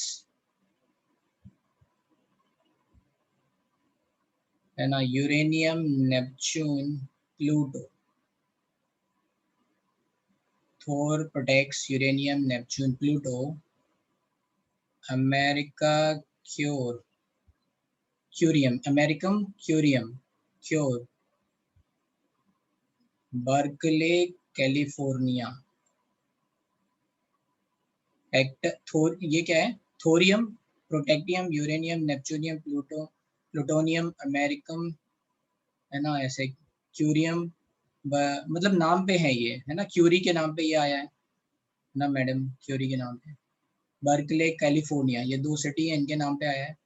है ना, uranium, Neptune, Pluto. Thor protects uranium, Neptune, Pluto. America curium, americium curium, cure, Berkeley, California. ये क्या है? Thorium, protactinium, uranium, neptunium, plutonium, americium, है ना, ऐसे क्यूरियम, मतलब नाम पे है ये, है ना, क्यूरी के नाम पे ये आया है ना मैडम, क्यूरी के नाम पे। बर्कले, कैलिफोर्निया, ये 2 सिटी है, इनके नाम पे आया है।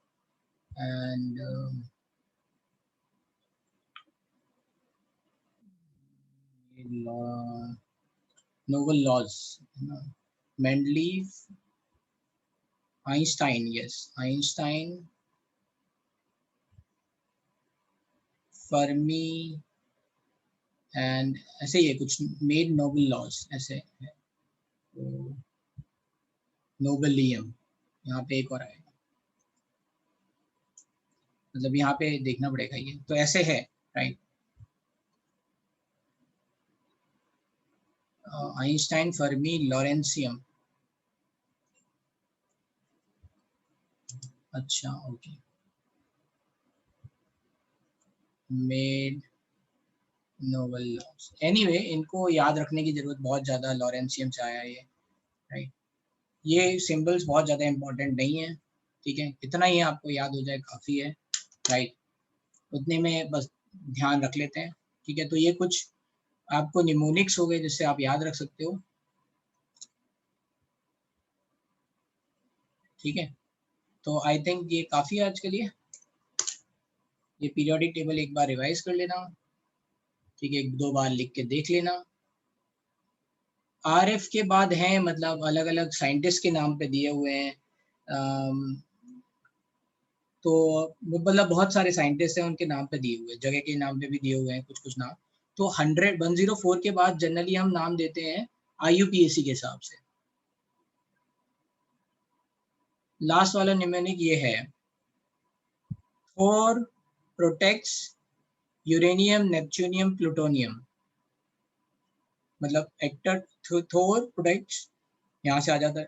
And Nobel laws, Mendeleev, Einstein, yes, Einstein, Fermi, and ऐसे ही है कुछ, मेड नोबल लॉज ऐसे है। तो नोबलियम, यहाँ पे एक और आएगा, मतलब यहाँ पे देखना पड़ेगा ये, तो ऐसे है, राइट। आइंस्टाइन, फर्मी, लॉरेंसियम, अच्छा, okay, made Nobel laws. Anyway, इनको याद रखने की जरूरत बहुत ज़्यादा, लॉरेंसियम से आया ये, राइट। ये सिंबल्स बहुत ज़्यादा इंपॉर्टेंट नहीं है, ठीक है, इतना ही आपको याद हो जाए काफ़ी है, राइट, उतने में बस ध्यान रख लेते हैं, ठीक है। तो ये कुछ आपको निमोनिक्स हो गए जिससे आप याद रख सकते हो, ठीक है। तो आई थिंक ये काफ़ी है आज के लिए। ये पीरियोडिक टेबल एक बार रिवाइज कर लेना, ठीक है, 1-2 बार लिख के देख लेना। RF के बाद हैं, मतलब अलग अलग साइंटिस्ट के नाम पे दिए हुए हैं, तो मतलब बहुत सारे साइंटिस्ट हैं, उनके नाम पे दिए हुए हैं, जगह के नाम पे भी दिए हुए हैं कुछ कुछ नाम। तो 104 के बाद जनरली हम नाम देते हैं IUPAC के हिसाब से। लास्ट वाला निम्नलिखित ये है, Thor protects uranium, neptunium, plutonium, मतलब एक्टर, थोर प्रोटेक्ट्स, यहाँ से आ जाता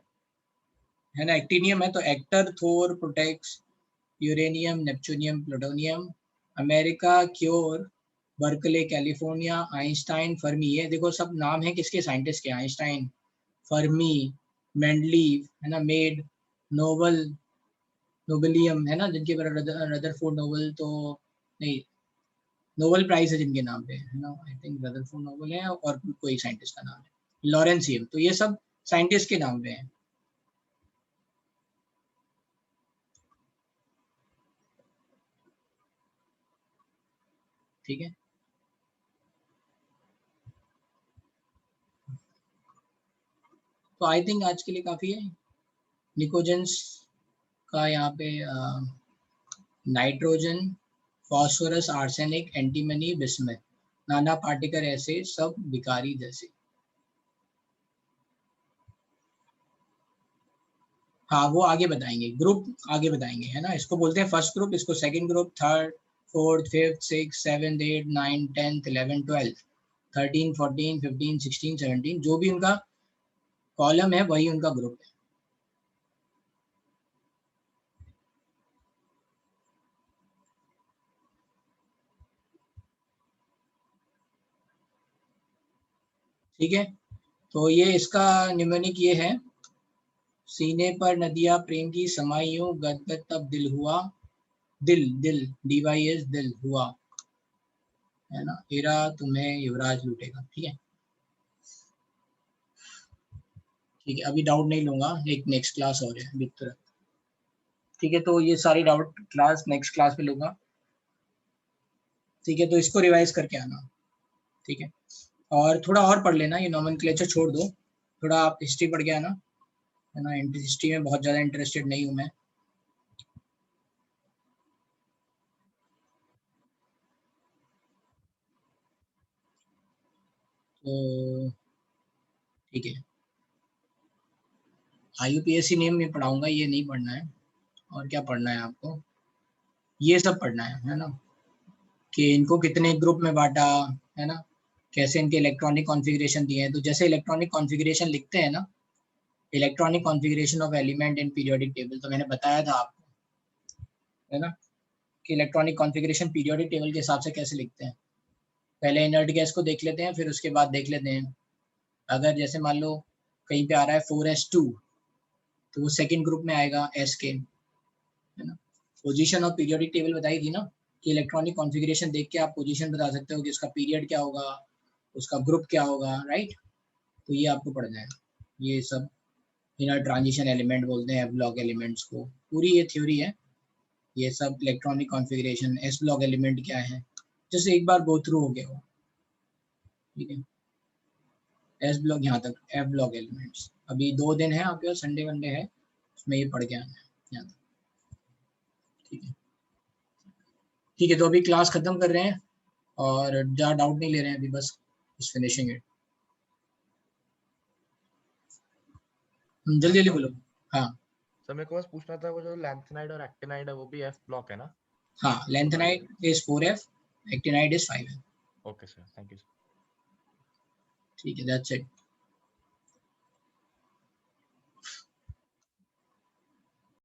है ना, एक्टिनियम है तो actor, Thor protects uranium, neptunium, plutonium. America cure, Berkeley, California, Einstein, Fermi, ये देखो सब नाम है किसके, साइंटिस्ट के, आइंस्टाइन, फर्मी, मेंडलीव, है ना, मेड, नोबल, नोबेलियम, है ना, जिनके रदरफोर्ड नोबल, तो नहीं, नोबेल प्राइज है जिनके नाम पे, है ना, आई थिंक रदरफोर्ड नोबल है, और कोई साइंटिस्ट का नाम है लॉरेंसियम, तो ये सब साइंटिस्ट के नाम पे हैं। ठीक है, तो आई थिंक आज के लिए काफ़ी है। निकोजेंस का यहाँ पे nitrogen, phosphorus, arsenic, antimony, bismuth, नाना पार्टिकल ऐसे सब बिकारी जैसे। हाँ, वो आगे बताएंगे, ग्रुप आगे बताएंगे, है ना, इसको बोलते हैं फर्स्ट ग्रुप, इसको second group, third, fourth, fifth, six, seventh, 8, 9, 10, 11, 12, 13, 14, 15, 16, 17, जो भी उनका कॉलम है वही उनका ग्रुप है। ठीक है, तो ये इसका निम्नलिखित ये है, सीने पर नदिया प्रेम की समाई यूं, गदगद तब दिल हुआ, दिल, दिल, DYS, दिल हुआ, है ना, हीरा तुम्हें युवराज लूटेगा। ठीक है, ठीक है, अभी डाउट नहीं लूंगा, एक नेक्स्ट क्लास और है अभी तुरंत। ठीक है, तो ये सारी डाउट क्लास नेक्स्ट क्लास पे लूंगा। ठीक है, तो इसको रिवाइज करके आना। ठीक है, और थोड़ा और पढ़ लेना, ये नोमेनक्लेचर छोड़ दो, थोड़ा आप हिस्ट्री पढ़ गया ना, है ना, हिस्ट्री में बहुत ज़्यादा इंटरेस्टेड नहीं हूँ मैं। तो ठीक है, IUPAC नेम में पढ़ाऊंगा, ये नहीं पढ़ना है। और क्या पढ़ना है आपको, ये सब पढ़ना है ना, कि इनको कितने ग्रुप में बांटा, है ना, कैसे इनके इलेक्ट्रॉनिक कॉन्फ़िगरेशन दिए हैं। तो जैसे इलेक्ट्रॉनिक कॉन्फ़िगरेशन लिखते हैं ना, electronic configuration of element in periodic table, तो मैंने बताया था आपको, है ना, कि इलेक्ट्रॉनिक कॉन्फ़िगरेशन पीरियोडिक टेबल के हिसाब से कैसे लिखते हैं। पहले इनर्ट गैस को देख लेते हैं, फिर उसके बाद देख लेते हैं अगर जैसे मान लो कहीं पे आ रहा है 4s2, तो वो सेकंड ग्रुप में आएगा S के, है ना। पोजीशन ऑफ पीरियोडिक टेबल बताई थी ना, कि इलेक्ट्रॉनिक कॉन्फ़िगरेशन देख के आप पोजीशन बता सकते हो कि उसका पीरियड क्या होगा, उसका ग्रुप क्या होगा, राइट। तो ये आपको पढ़ना है, ये सब इनर ट्रांजिशन एलिमेंट बोलते हैं, ब्लॉक एलिमेंट्स को, पूरी ये थ्योरी है। ये सब electronic configuration, S block element क्या है, जैसे एक बार गो थ्रू हो गया हो, ठीक है। S ब्लॉक यहाँ तक, F ब्लॉक एलिमेंट्स, अभी 2 दिन है आपके पास, संडे वनडे है, उसमें ये पढ़ के आना है यहाँ तक, ठीक है। ठीक है, तो अभी क्लास खत्म कर रहे हैं और ज़्यादा डाउट नहीं ले रहे हैं अभी, बस फिनिशिंग इट। जल्दी जल्दी बोलो। हाँ सर मेरे को बस पूछना था, वो जो लैंथेनाइड और एक्टिनाइड है वो भी एफ ब्लॉक है ना? हाँ, lanthanide is 4F, actinide is 5F। Okay sir, thank you. ठीक है, दैट्स इट।